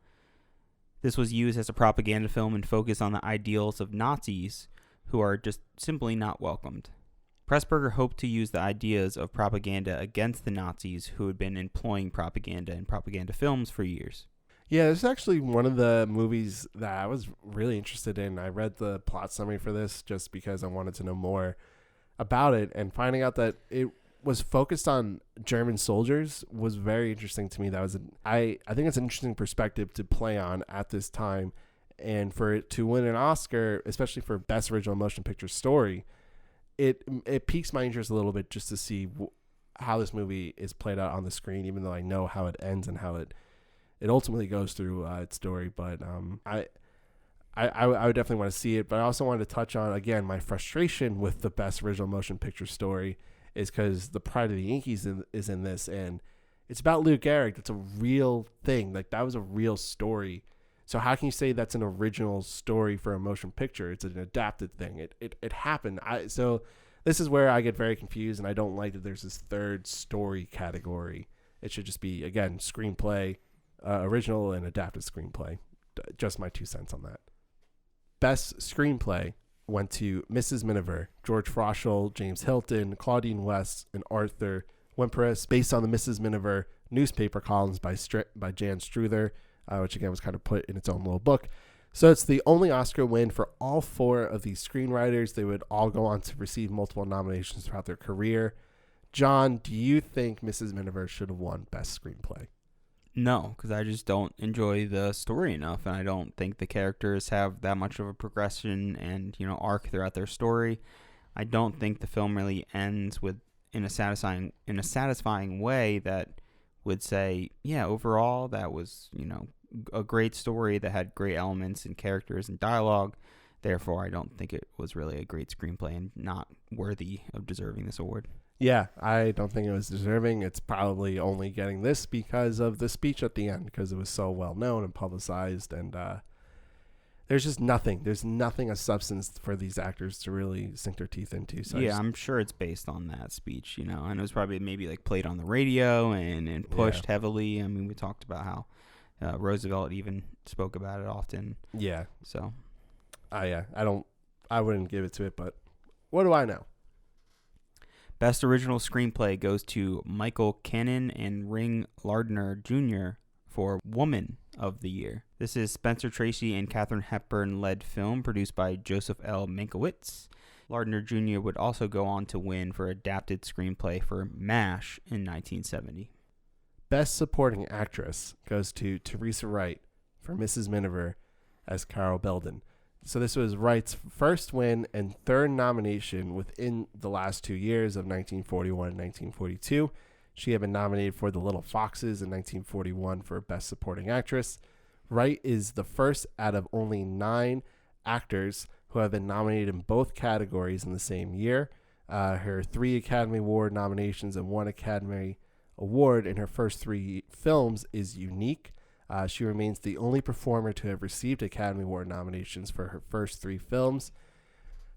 This was used as a propaganda film and focused on the ideals of Nazis who are just simply not welcomed. Pressburger hoped to use the ideas of propaganda against the Nazis who had been employing propaganda in propaganda films for years. Yeah, this is actually one of the movies that I was really interested in. I read the plot summary for this just because I wanted to know more about it, and finding out that it was focused on German soldiers was very interesting to me. I think it's an interesting perspective to play on at this time, and for it to win an Oscar, especially for Best Original Motion Picture Story, it piques my interest a little bit just to see how this movie is played out on the screen, even though I know how it ends and how it ultimately goes through its story. But I would definitely want to see it. But I also wanted to touch on, again, my frustration with the Best Original Motion Picture Story is because the Pride of the Yankees is in this, and it's about Lou Gehrig. That's a real thing. Like, that was a real story. So how can you say that's an original story for a motion picture? It's an adapted thing. It happened. So this is where I get very confused, and I don't like that there's this third story category. It should just be, again, screenplay, original and adapted screenplay. Just my 2 cents on that. Best screenplay went to Mrs. Miniver, George Froschel, James Hilton, Claudine West, and Arthur Wimperis, based on the Mrs. Miniver newspaper columns by Jan Struther, which again was kind of put in its own little book. So it's the only Oscar win for all 4 of these screenwriters. They would all go on to receive multiple nominations throughout their career. John, do you think Mrs. Miniver should have won Best Screenplay? No, because I just don't enjoy the story enough, and I don't think the characters have that much of a progression and arc throughout their story. I don't think the film really ends in a satisfying way that would say, yeah, overall that was a great story that had great elements and characters and dialogue. Therefore, I don't think it was really a great screenplay and not worthy of deserving this award. Yeah, I don't think it was deserving. It's probably only getting this because of the speech at the end, because it was so well known and publicized, and there's just nothing. There's nothing of substance for these actors to really sink their teeth into. So yeah, I'm sure it's based on that speech, and it was probably maybe like played on the radio and pushed heavily. I mean, we talked about how Roosevelt even spoke about it often. Yeah. So. Yeah, I wouldn't give it to it, but what do I know? Best Original Screenplay goes to Michael Cannon and Ring Lardner Jr. for Woman of the Year. This is Spencer Tracy and Katharine Hepburn-led film produced by Joseph L. Mankiewicz. Lardner Jr. would also go on to win for Adapted Screenplay for MASH in 1970. Best Supporting Actress goes to Teresa Wright for Mrs. Miniver as Carol Belden. So this was Wright's first win and third nomination within the last 2 years of 1941 and 1942. She had been nominated for The Little Foxes in 1941 for Best Supporting Actress. Wright is the first out of only 9 actors who have been nominated in both categories in the same year. Her 3 Academy Award nominations and 1 Academy Award in her first 3 films is unique. She remains the only performer to have received Academy Award nominations for her first 3 films.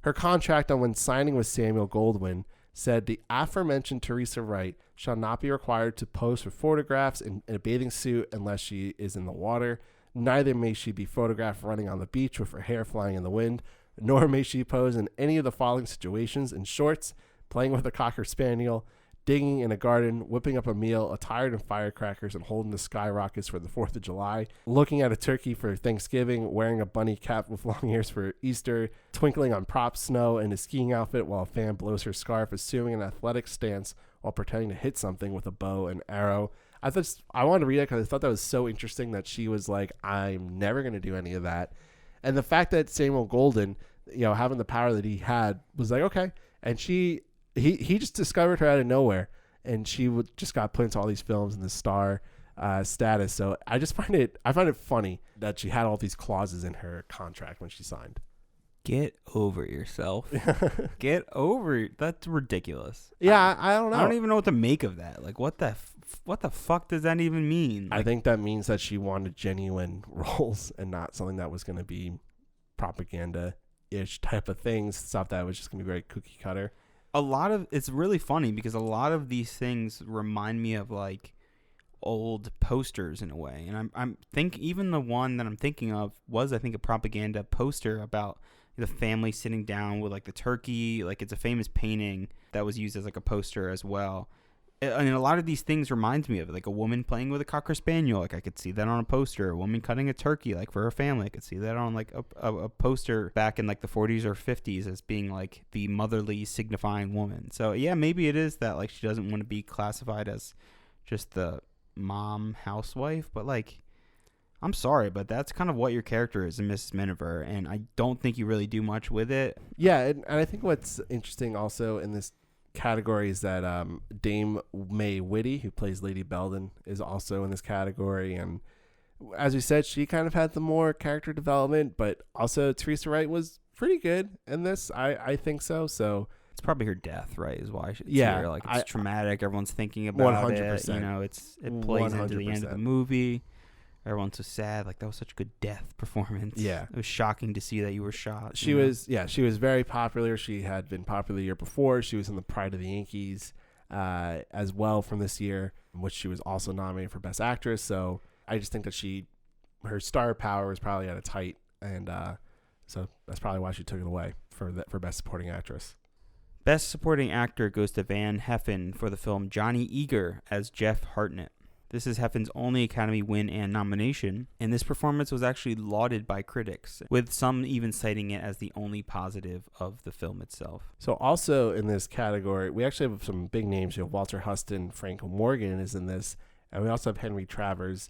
Her contract on when signing with Samuel Goldwyn said the aforementioned Teresa Wright shall not be required to pose for photographs in a bathing suit unless she is in the water. Neither may she be photographed running on the beach with her hair flying in the wind, nor may she pose in any of the following situations: in shorts, playing with a Cocker Spaniel, digging in a garden, whipping up a meal, attired in firecrackers and holding the skyrockets for the 4th of July, looking at a turkey for Thanksgiving, wearing a bunny cap with long ears for Easter, twinkling on prop snow in a skiing outfit while a fan blows her scarf, assuming an athletic stance while pretending to hit something with a bow and arrow. I wanted to read it because I thought that was so interesting that she was like, I'm never going to do any of that. And the fact that Samuel Golden, having the power that he had, was like, okay. And he just discovered her out of nowhere, and she just got put into all these films and the star status. So I find it funny that she had all these clauses in her contract when she signed. Get over yourself. Get over. That's ridiculous. Yeah, I don't know. I don't even know what to make of that. Like, what the fuck does that even mean? I think that means that she wanted genuine roles and not something that was going to be propaganda-ish type of things, stuff that was just going to be very cookie cutter. It's really funny because a lot of these things remind me of like old posters in a way. And even the one that I'm thinking of was, I think, a propaganda poster about the family sitting down with like the turkey. Like, it's a famous painting that was used as like a poster as well. And a lot of these things reminds me of like a woman playing with a Cocker Spaniel. Like, I could see that on a poster. A woman cutting a turkey, like, for her family. I could see that on like a poster back in like the 40s or 50s as being like the motherly signifying woman. So yeah, maybe it is that like she doesn't want to be classified as just the mom housewife. But like, I'm sorry, but that's kind of what your character is in Mrs. Miniver, and I don't think you really do much with it. Yeah, and I think what's interesting also in this category is that Dame Mae Whitty, who plays Lady Belden, is also in this category. And as we said, she kind of had the more character development, but also Teresa Wright was pretty good in this. I think so. So it's probably her death, right? Is why it's yeah, like it's traumatic. Everyone's thinking about 100%. it. It plays 100%. Into the end of the movie. Everyone's so sad. Like, that was such a good death performance. Yeah. It was shocking to see that you were shot. She was very popular. She had been popular the year before. She was in the Pride of the Yankees as well from this year, which she was also nominated for Best Actress. So I just think that her star power was probably at its height. And so that's probably why she took it away for Best Supporting Actress. Best Supporting Actor goes to Van Heffen for the film Johnny Eager as Jeff Hartnett. This is Heffen's only Academy win and nomination, and this performance was actually lauded by critics, with some even citing it as the only positive of the film itself. So also in this category, we actually have some big names. Walter Huston, Frank Morgan is in this, and we also have Henry Travers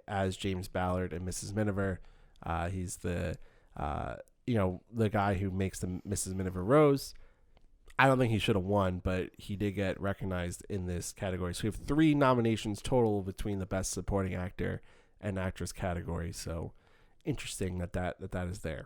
as James Ballard and Mrs. Miniver. He's the guy who makes the Mrs. Miniver Rose. I don't think he should have won, but he did get recognized in this category. So we have 3 nominations total between the Best Supporting Actor and Actress category. So interesting that is there.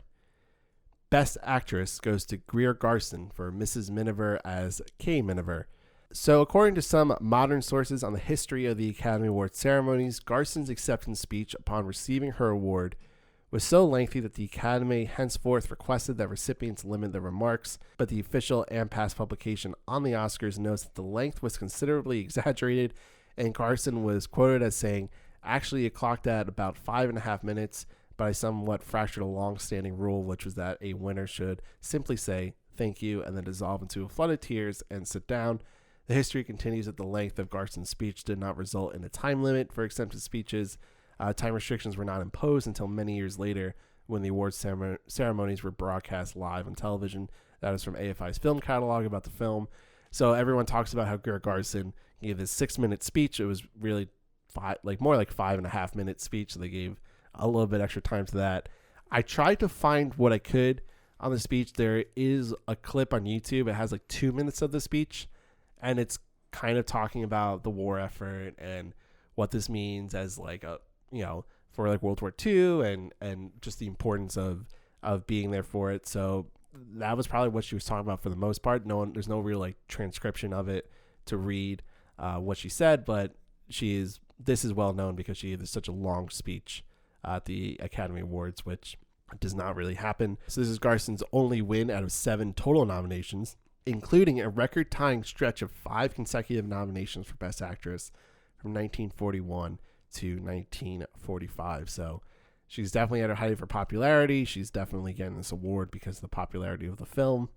Best Actress goes to Greer Garson for Mrs. Miniver as Kay Miniver. So according to some modern sources on the history of the Academy Award ceremonies, Garson's acceptance speech upon receiving her award was so lengthy that the Academy henceforth requested that recipients limit their remarks, but the official AMPAS publication on the Oscars notes that the length was considerably exaggerated, and Garson was quoted as saying, actually it clocked at about 5.5 minutes, but I somewhat fractured a long-standing rule, which was that a winner should simply say, thank you, and then dissolve into a flood of tears and sit down. The history continues that the length of Garson's speech did not result in a time limit for accepted speeches. Time restrictions were not imposed until many years later when the awards ceremonies were broadcast live on television. That is from AFI's film catalog about the film. So everyone talks about how Greer Garson gave this 6-minute speech. It was really more like 5.5 minute speech. So they gave a little bit extra time to that. I tried to find what I could on the speech. There is a clip on YouTube. It has like 2 minutes of the speech, and it's kind of talking about the war effort and what this means as like a, for like World War II and just the importance of being there for it. So that was probably what she was talking about for the most part. There's no real like transcription of it to read what she said, but this is well known because she gave such a long speech at the Academy Awards, which does not really happen. So this is Garson's only win out of 7 total nominations, including a record-tying stretch of 5 consecutive nominations for Best Actress from 1941 to 1945. So she's definitely at her height for popularity. She's definitely getting this award because of the popularity of the film.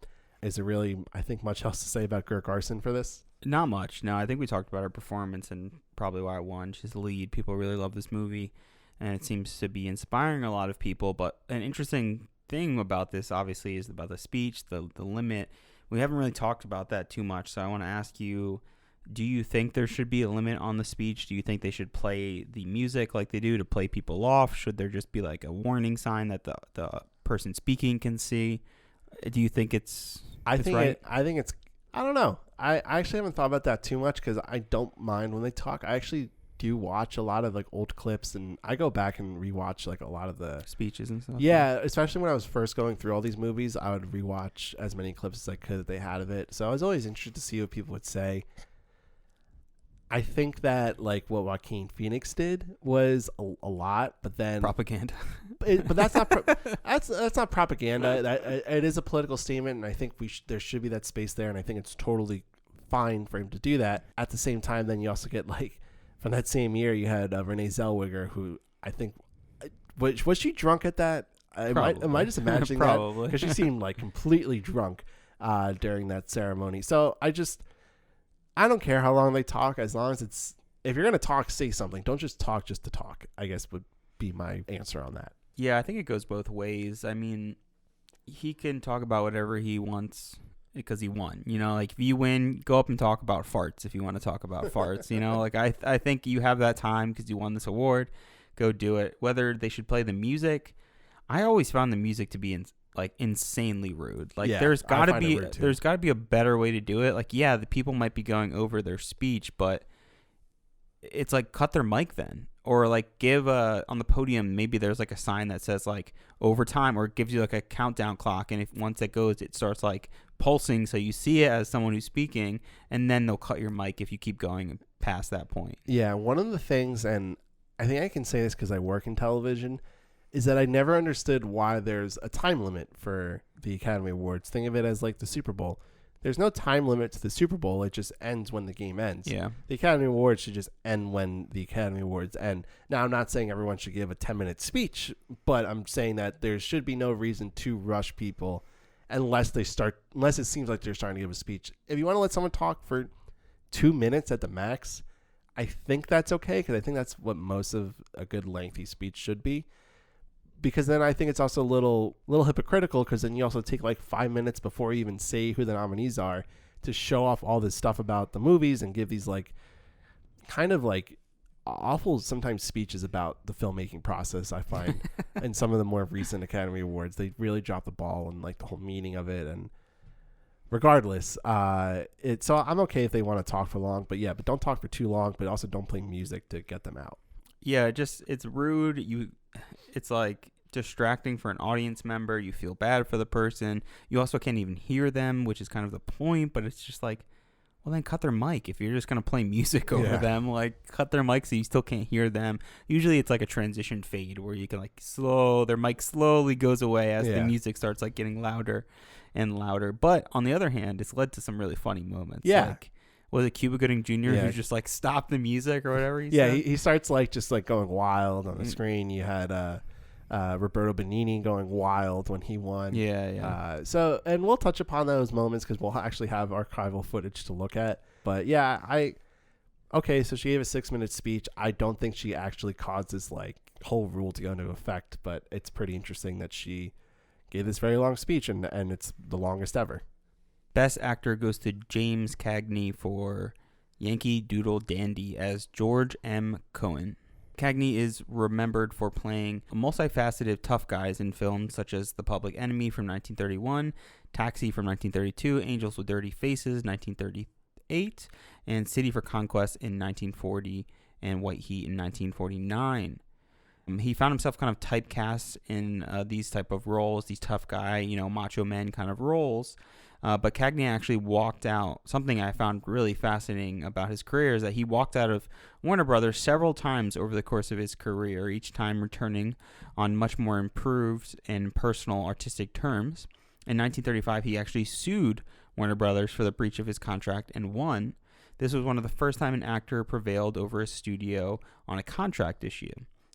Is there really, I think, much else to say about Greer Garson for this? Not much. No, I think we talked about her performance and probably why it won. She's the lead. People really love this movie, and it seems to be inspiring a lot of people. But an interesting thing about this, obviously, is about the speech, the limit. We haven't really talked about that too much, so I want to ask you, do you think there should be a limit on the speech? Do you think they should play the music like they do to play people off? Should there just be like a warning sign that the person speaking can see? Do you think it's right? I think it's, I don't know. I actually haven't thought about that too much because I don't mind when they talk. I actually do watch a lot of like old clips, and I go back and rewatch like a lot of the speeches and stuff. Yeah, especially when I was first going through all these movies, I would rewatch as many clips as I could that they had of it. So I was always interested to see what people would say. I think that like what Joaquin Phoenix did was a lot, but then propaganda. But that's not that's not propaganda. It is a political statement, and I think there should be that space there, and I think it's totally fine for him to do that. At the same time, then you also get like from that same year, you had Renee Zellweger, who I think was she drunk at that? Am I just imagining that? Because she seemed like completely drunk during that ceremony. So I don't care how long they talk, as long as if you're going to talk, say something. Don't just talk just to talk, I guess would be my answer on that. Yeah, I think it goes both ways. I mean, he can talk about whatever he wants because he won. You know, like if you win, go up and talk about farts if you want to talk about farts. You know, like I think you have that time because you won this award. Go do it. Whether they should play the music, I always found the music to be insanely rude. Like there's got to be a better way to do it. Like the people might be going over their speech, but it's like cut their mic then, or like give on the podium maybe there's like a sign that says like overtime, or it gives you like a countdown clock, and if once it goes it starts like pulsing so you see it as someone who's speaking, and then they'll cut your mic if you keep going past that point. Yeah, one of the things, and I think I can say this because I work in television, is that I never understood why there's a time limit for the Academy Awards. Think of it as like the Super Bowl. There's no time limit to the Super Bowl. It just ends when the game ends. Yeah. The Academy Awards should just end when the Academy Awards end. Now, I'm not saying everyone should give a 10-minute speech, but I'm saying that there should be no reason to rush people unless it seems like they're starting to give a speech. If you want to let someone talk for 2 minutes at the max, I think that's okay, because I think that's what most of a good lengthy speech should be. Because then I think it's also a little hypocritical, because then you also take like 5 minutes before you even say who the nominees are to show off all this stuff about the movies and give these like kind of like awful sometimes speeches about the filmmaking process. I find in some of the more recent Academy Awards, they really drop the ball and like the whole meaning of it. And regardless, so I'm okay if they want to talk for long, but don't talk for too long, but also don't play music to get them out. Yeah, it's rude. It's like distracting for an audience member. You feel bad for the person. You also can't even hear them, which is kind of the point, but it's just like, well, then cut their mic. If you're just going to play music over them, like cut their mic so you still can't hear them. Usually it's like a transition fade where you can like their mic slowly goes away as the music starts like getting louder and louder. But on the other hand, it's led to some really funny moments. Yeah. Like, was it Cuba Gooding Jr. who just like stopped the music or whatever he said? He starts like just like going wild on the screen. You had Roberto Benigni going wild when he won. So, and we'll touch upon those moments because we'll actually have archival footage to look at. But so she gave a 6-minute speech. I don't think she actually caused this like whole rule to go into effect, but it's pretty interesting that she gave this very long speech, and it's the longest ever. Best Actor goes to James Cagney for Yankee Doodle Dandy as George M. Cohan. Cagney is remembered for playing multifaceted tough guys in films such as The Public Enemy from 1931, Taxi from 1932, Angels with Dirty Faces 1938, and City for Conquest in 1940, and White Heat in 1949. He found himself kind of typecast in these type of roles, these tough guy, macho man kind of roles. But Cagney actually walked out. Something I found really fascinating about his career is that he walked out of Warner Brothers several times over the course of his career, each time returning on much more improved and personal artistic terms. In 1935, he actually sued Warner Brothers for the breach of his contract and won. This was one of the first time an actor prevailed over a studio on a contract issue.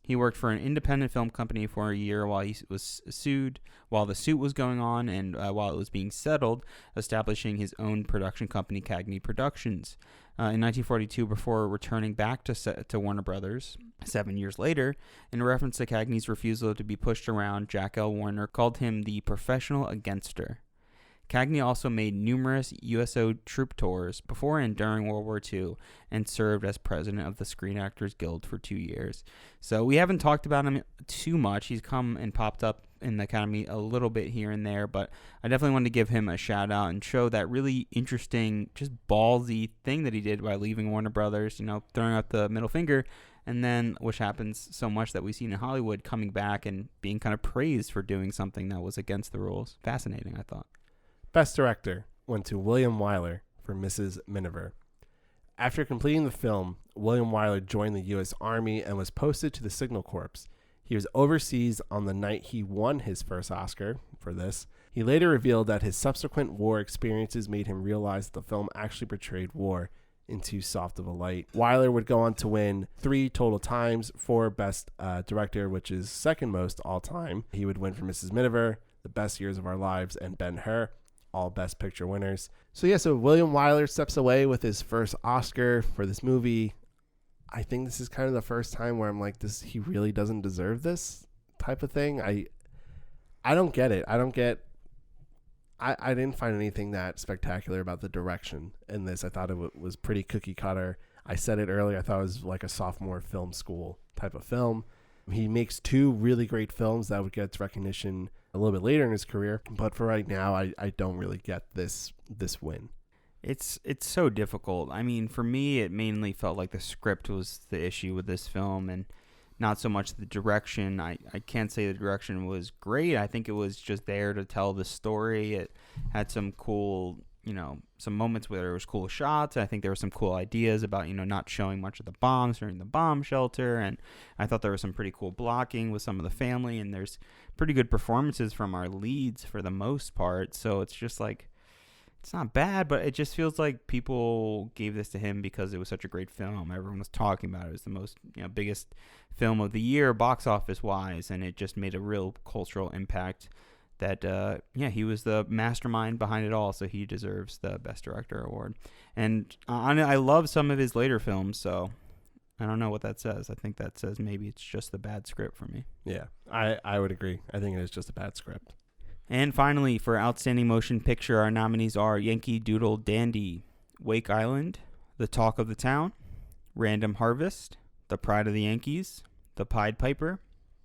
He worked for an independent film company for a year while he was sued, while the suit was going on, and while it was being settled, establishing his own production company, Cagney Productions. In 1942, before returning back to Warner Brothers 7 years later, in reference to Cagney's refusal to be pushed around, Jack L. Warner called him the professional againster. Cagney also made numerous USO troop tours before and during World War II and served as president of the Screen Actors Guild for 2 years. So we haven't talked about him too much. He's come and popped up in the Academy a little bit here and there, but I definitely wanted to give him a shout out and show that really interesting, just ballsy thing that he did by leaving Warner Brothers, throwing out the middle finger, and then, which happens so much that we've seen in Hollywood, coming back and being kind of praised for doing something that was against the rules. Fascinating, I thought. Best Director went to William Wyler for Mrs. Miniver. After completing the film, William Wyler joined the U.S. Army and was posted to the Signal Corps. He was overseas on the night he won his first Oscar for this. He later revealed that his subsequent war experiences made him realize that the film actually portrayed war in too soft of a light. Wyler would go on to win 3 total times for Best Director, which is second most all time. He would win for Mrs. Miniver, The Best Years of Our Lives, and Ben-Hur, all Best Picture winners. So William Wyler steps away with his first Oscar for this movie. I think this is kind of the first time where I'm like, he really doesn't deserve this type of thing. I don't get it. I didn't find anything that spectacular about the direction in this. I thought it was pretty cookie cutter. I said it earlier. I thought it was like a sophomore film school type of film. He makes 2 really great films that would get recognition a little bit later in his career, but for right now, I don't really get this win. It's so difficult. I mean, for me, it mainly felt like the script was the issue with this film, and not so much the direction. I can't say the direction was great. I think it was just there to tell the story. It had some cool, some moments where there was cool shots. I think there were some cool ideas about, not showing much of the bombs during the bomb shelter. And I thought there was some pretty cool blocking with some of the family. And there's pretty good performances from our leads for the most part. So it's just like, it's not bad, but it just feels like people gave this to him because it was such a great film. Everyone was talking about it. It was the most, biggest film of the year, box office wise. And it just made a real cultural impact that, he was the mastermind behind it all, so he deserves the Best Director award. And I love some of his later films, so I don't know what that says. I think that says maybe it's just the bad script for me. Yeah, I would agree. I think it is just a bad script. And finally, for Outstanding Motion Picture, our nominees are Yankee Doodle Dandy, Wake Island, The Talk of the Town, Random Harvest, The Pride of the Yankees, The Pied Piper,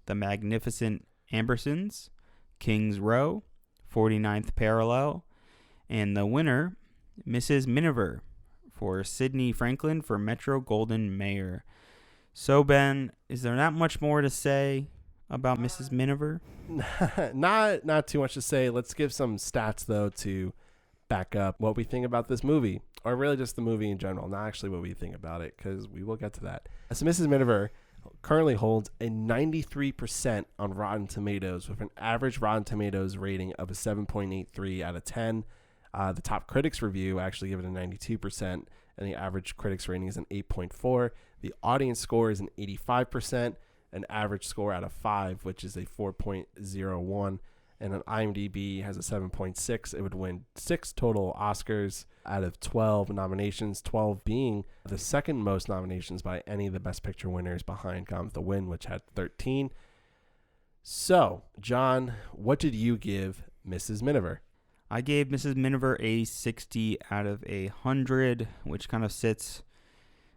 The Magnificent Ambersons, King's Row, 49th Parallel, and the winner, Mrs. Miniver, for Sidney Franklin for Metro-Goldwyn-Mayer. So, Ben, is there not much more to say about Mrs. Miniver? Not too much to say. Let's give some stats, though, to back up what we think about this movie, or really just the movie in general, not actually what we think about it, because we will get to that. So Mrs. Miniver currently holds a 93% on Rotten Tomatoes, with an average Rotten Tomatoes rating of a 7.83 out of 10. The top critics review actually give it a 92%, and the average critics rating is an 8.4. The audience score is an 85%, an average score out of 5, which is a 4.01. And an IMDb has a 7.6. It would win 6 total Oscars out of 12 nominations, 12 being the second most nominations by any of the Best Picture winners behind Gone with the Wind, which had 13. So, John, what did you give Mrs. Miniver? I gave Mrs. Miniver a 60 out of 100, which kind of sits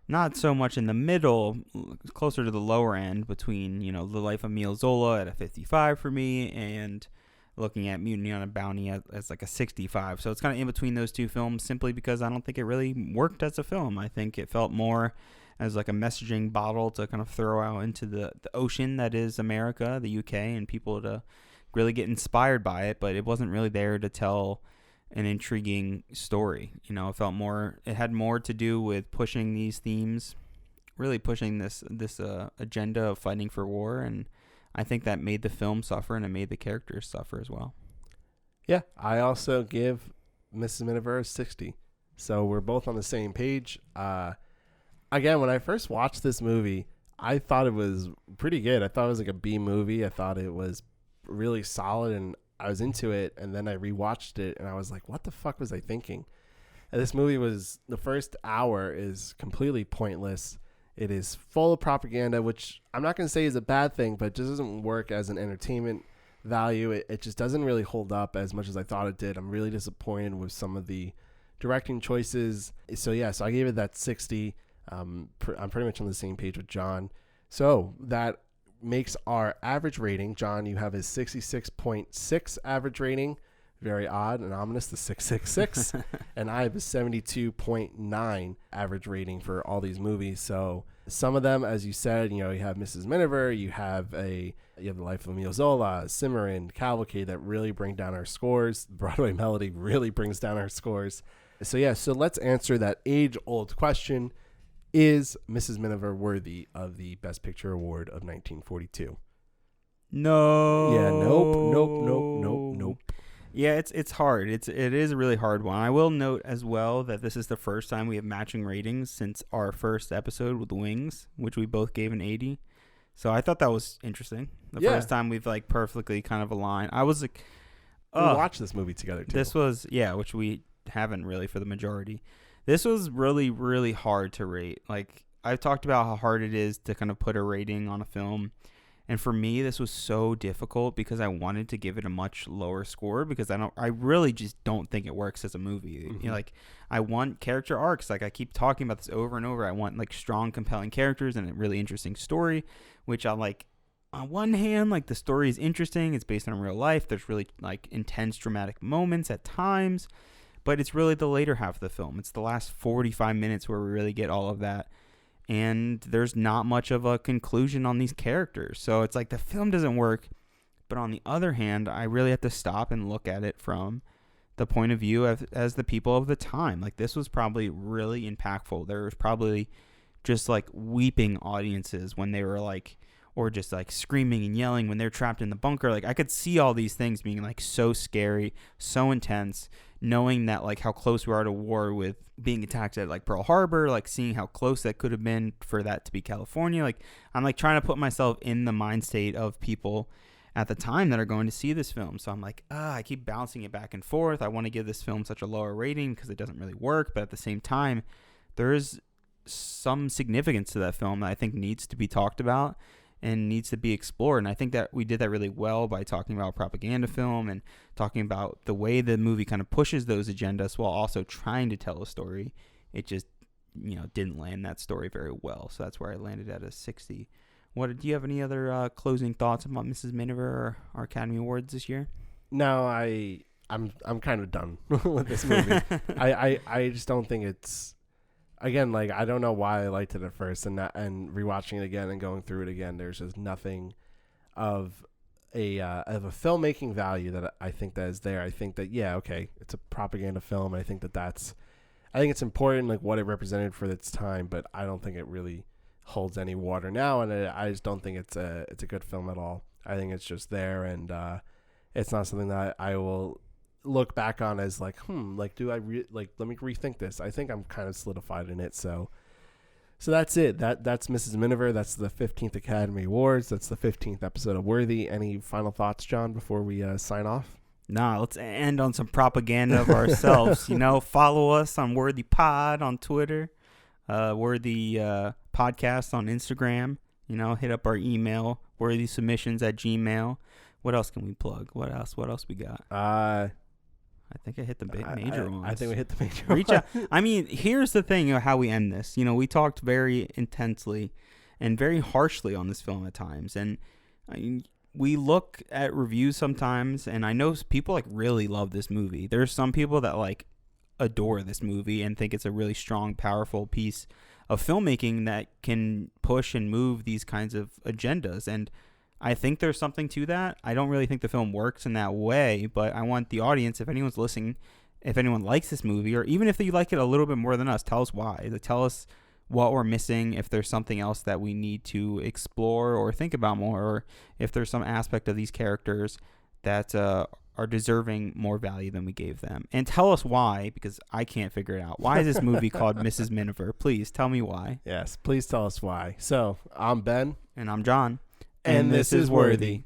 not so much in the middle, closer to the lower end between, The Life of Emile Zola at a 55 for me, and looking at Mutiny on a Bounty as like a 65. So it's kind of in between those two films, simply because I don't think it really worked as a film. I think it felt more as like a messaging bottle to kind of throw out into the ocean that is America, the UK, and people to really get inspired by it, but it wasn't really there to tell an intriguing story. It had more to do with pushing these themes, really pushing this agenda of fighting for war, and I think that made the film suffer, and it made the characters suffer as well. Yeah, I also give Mrs. Miniver a 60. So we're both on the same page. Again, when I first watched this movie, I thought it was pretty good. I thought it was like a B movie. I thought it was really solid, and I was into it. And then I rewatched it, and I was like, what the fuck was I thinking? And this movie was, the first hour is completely pointless. It is full of propaganda, which I'm not going to say is a bad thing, but it just doesn't work as an entertainment value. It just doesn't really hold up as much as I thought it did. I'm really disappointed with some of the directing choices. So I gave it that 60. I'm pretty much on the same page with John. So that makes our average rating. John, you have his 66.6 average rating. Very odd and ominous, the 666. And I have a 72.9 average rating for all these movies. So some of them, as you said, you have Mrs. Miniver, you have The Life of Emile Zola, Cimarron, Cavalcade that really bring down our scores. Broadway Melody really brings down our scores. So let's answer that age-old question. Is Mrs. Miniver worthy of the Best Picture Award of 1942? No. Yeah, nope. Yeah, it's hard. It is a really hard one. I will note as well that this is the first time we have matching ratings since our first episode with Wings, which we both gave an 80. So I thought that was interesting. The first time we've like perfectly kind of aligned. I was like, we watched this movie together too. This was, which we haven't really for the majority. This was really, really hard to rate. Like, I've talked about how hard it is to kind of put a rating on a film. And for me, this was so difficult because I wanted to give it a much lower score because I really just don't think it works as a movie. Mm-hmm. Like, I want character arcs. Like, I keep talking about this over and over. I want like strong, compelling characters and a really interesting story, which I like. On one hand, like the story is interesting. It's based on real life. There's really like intense, dramatic moments at times, but it's really the later half of the film. It's the last 45 minutes where we really get all of that. And there's not much of a conclusion on these characters. So it's like the film doesn't work. But on the other hand, I really have to stop and look at it from the point of view as the people of the time. Like, this was probably really impactful. There was probably just like weeping audiences when they were like, or just like screaming and yelling when they're trapped in the bunker. Like, I could see all these things being like so scary, so intense, knowing that like how close we are to war with being attacked at like Pearl Harbor, like seeing how close that could have been for that to be California. Like, I'm like trying to put myself in the mind state of people at the time that are going to see this film. So I'm like, I keep bouncing it back and forth. I want to give this film such a lower rating because it doesn't really work. But at the same time, there is some significance to that film that I think needs to be talked about and needs to be explored. And I think that we did that really well by talking about propaganda film and talking about the way the movie kind of pushes those agendas while also trying to tell a story. It just, didn't land that story very well. So that's where I landed at a 60. Do you have any other closing thoughts about Mrs. Miniver or our Academy Awards this year? No, I'm kind of done with this movie. I just don't think it's, again, like, I don't know why I liked it at first, and rewatching it again and going through it again, there's just nothing of a filmmaking value that I think that is there. I think that it's a propaganda film. I think I think it's important, like what it represented for its time, but I don't think it really holds any water now, and I just don't think it's a good film at all. I think it's just there, and it's not something that I will look back on as like, do I let me rethink this. I think I'm kind of solidified in it. So that's it. That's Mrs. Miniver. That's the 15th Academy Awards. That's the 15th episode of Worthy. Any final thoughts, John, before we sign off? Nah, let's end on some propaganda of ourselves. Follow us on Worthy Pod on Twitter, Worthy Podcast on Instagram. Hit up our email, worthysubmissions@gmail.com. What else can we plug? What else we got? I think I hit the major ones. I think we hit the major Reach out. I mean, here's the thing, how we end this. We talked very intensely and very harshly on this film at times. And we look at reviews sometimes, and I know people like really love this movie. There's some people that like adore this movie and think it's a really strong, powerful piece of filmmaking that can push and move these kinds of agendas. And I think there's something to that. I don't really think the film works in that way, but I want the audience, if anyone's listening, if anyone likes this movie, or even if you like it a little bit more than us, tell us why. Tell us what we're missing, if there's something else that we need to explore or think about more, or if there's some aspect of these characters that are deserving more value than we gave them. And tell us why, because I can't figure it out. Why is this movie called Mrs. Miniver? Please tell me why. Yes, please tell us why. So, I'm Ben. And I'm John. And this is Worthy.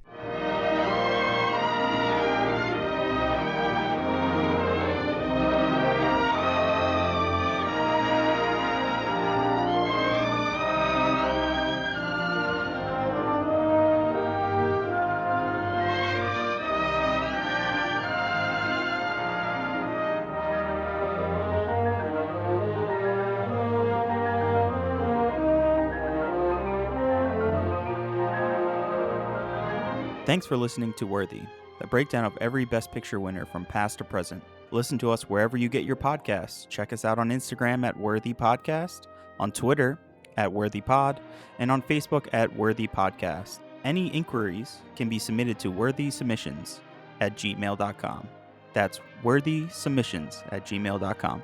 Thanks for listening to Worthy, the breakdown of every Best Picture winner from past to present. Listen to us wherever you get your podcasts. Check us out on Instagram at Worthy Podcast, on Twitter at Worthy Pod, and on Facebook at Worthy Podcast. Any inquiries can be submitted to worthysubmissions@gmail.com. That's worthysubmissions@gmail.com.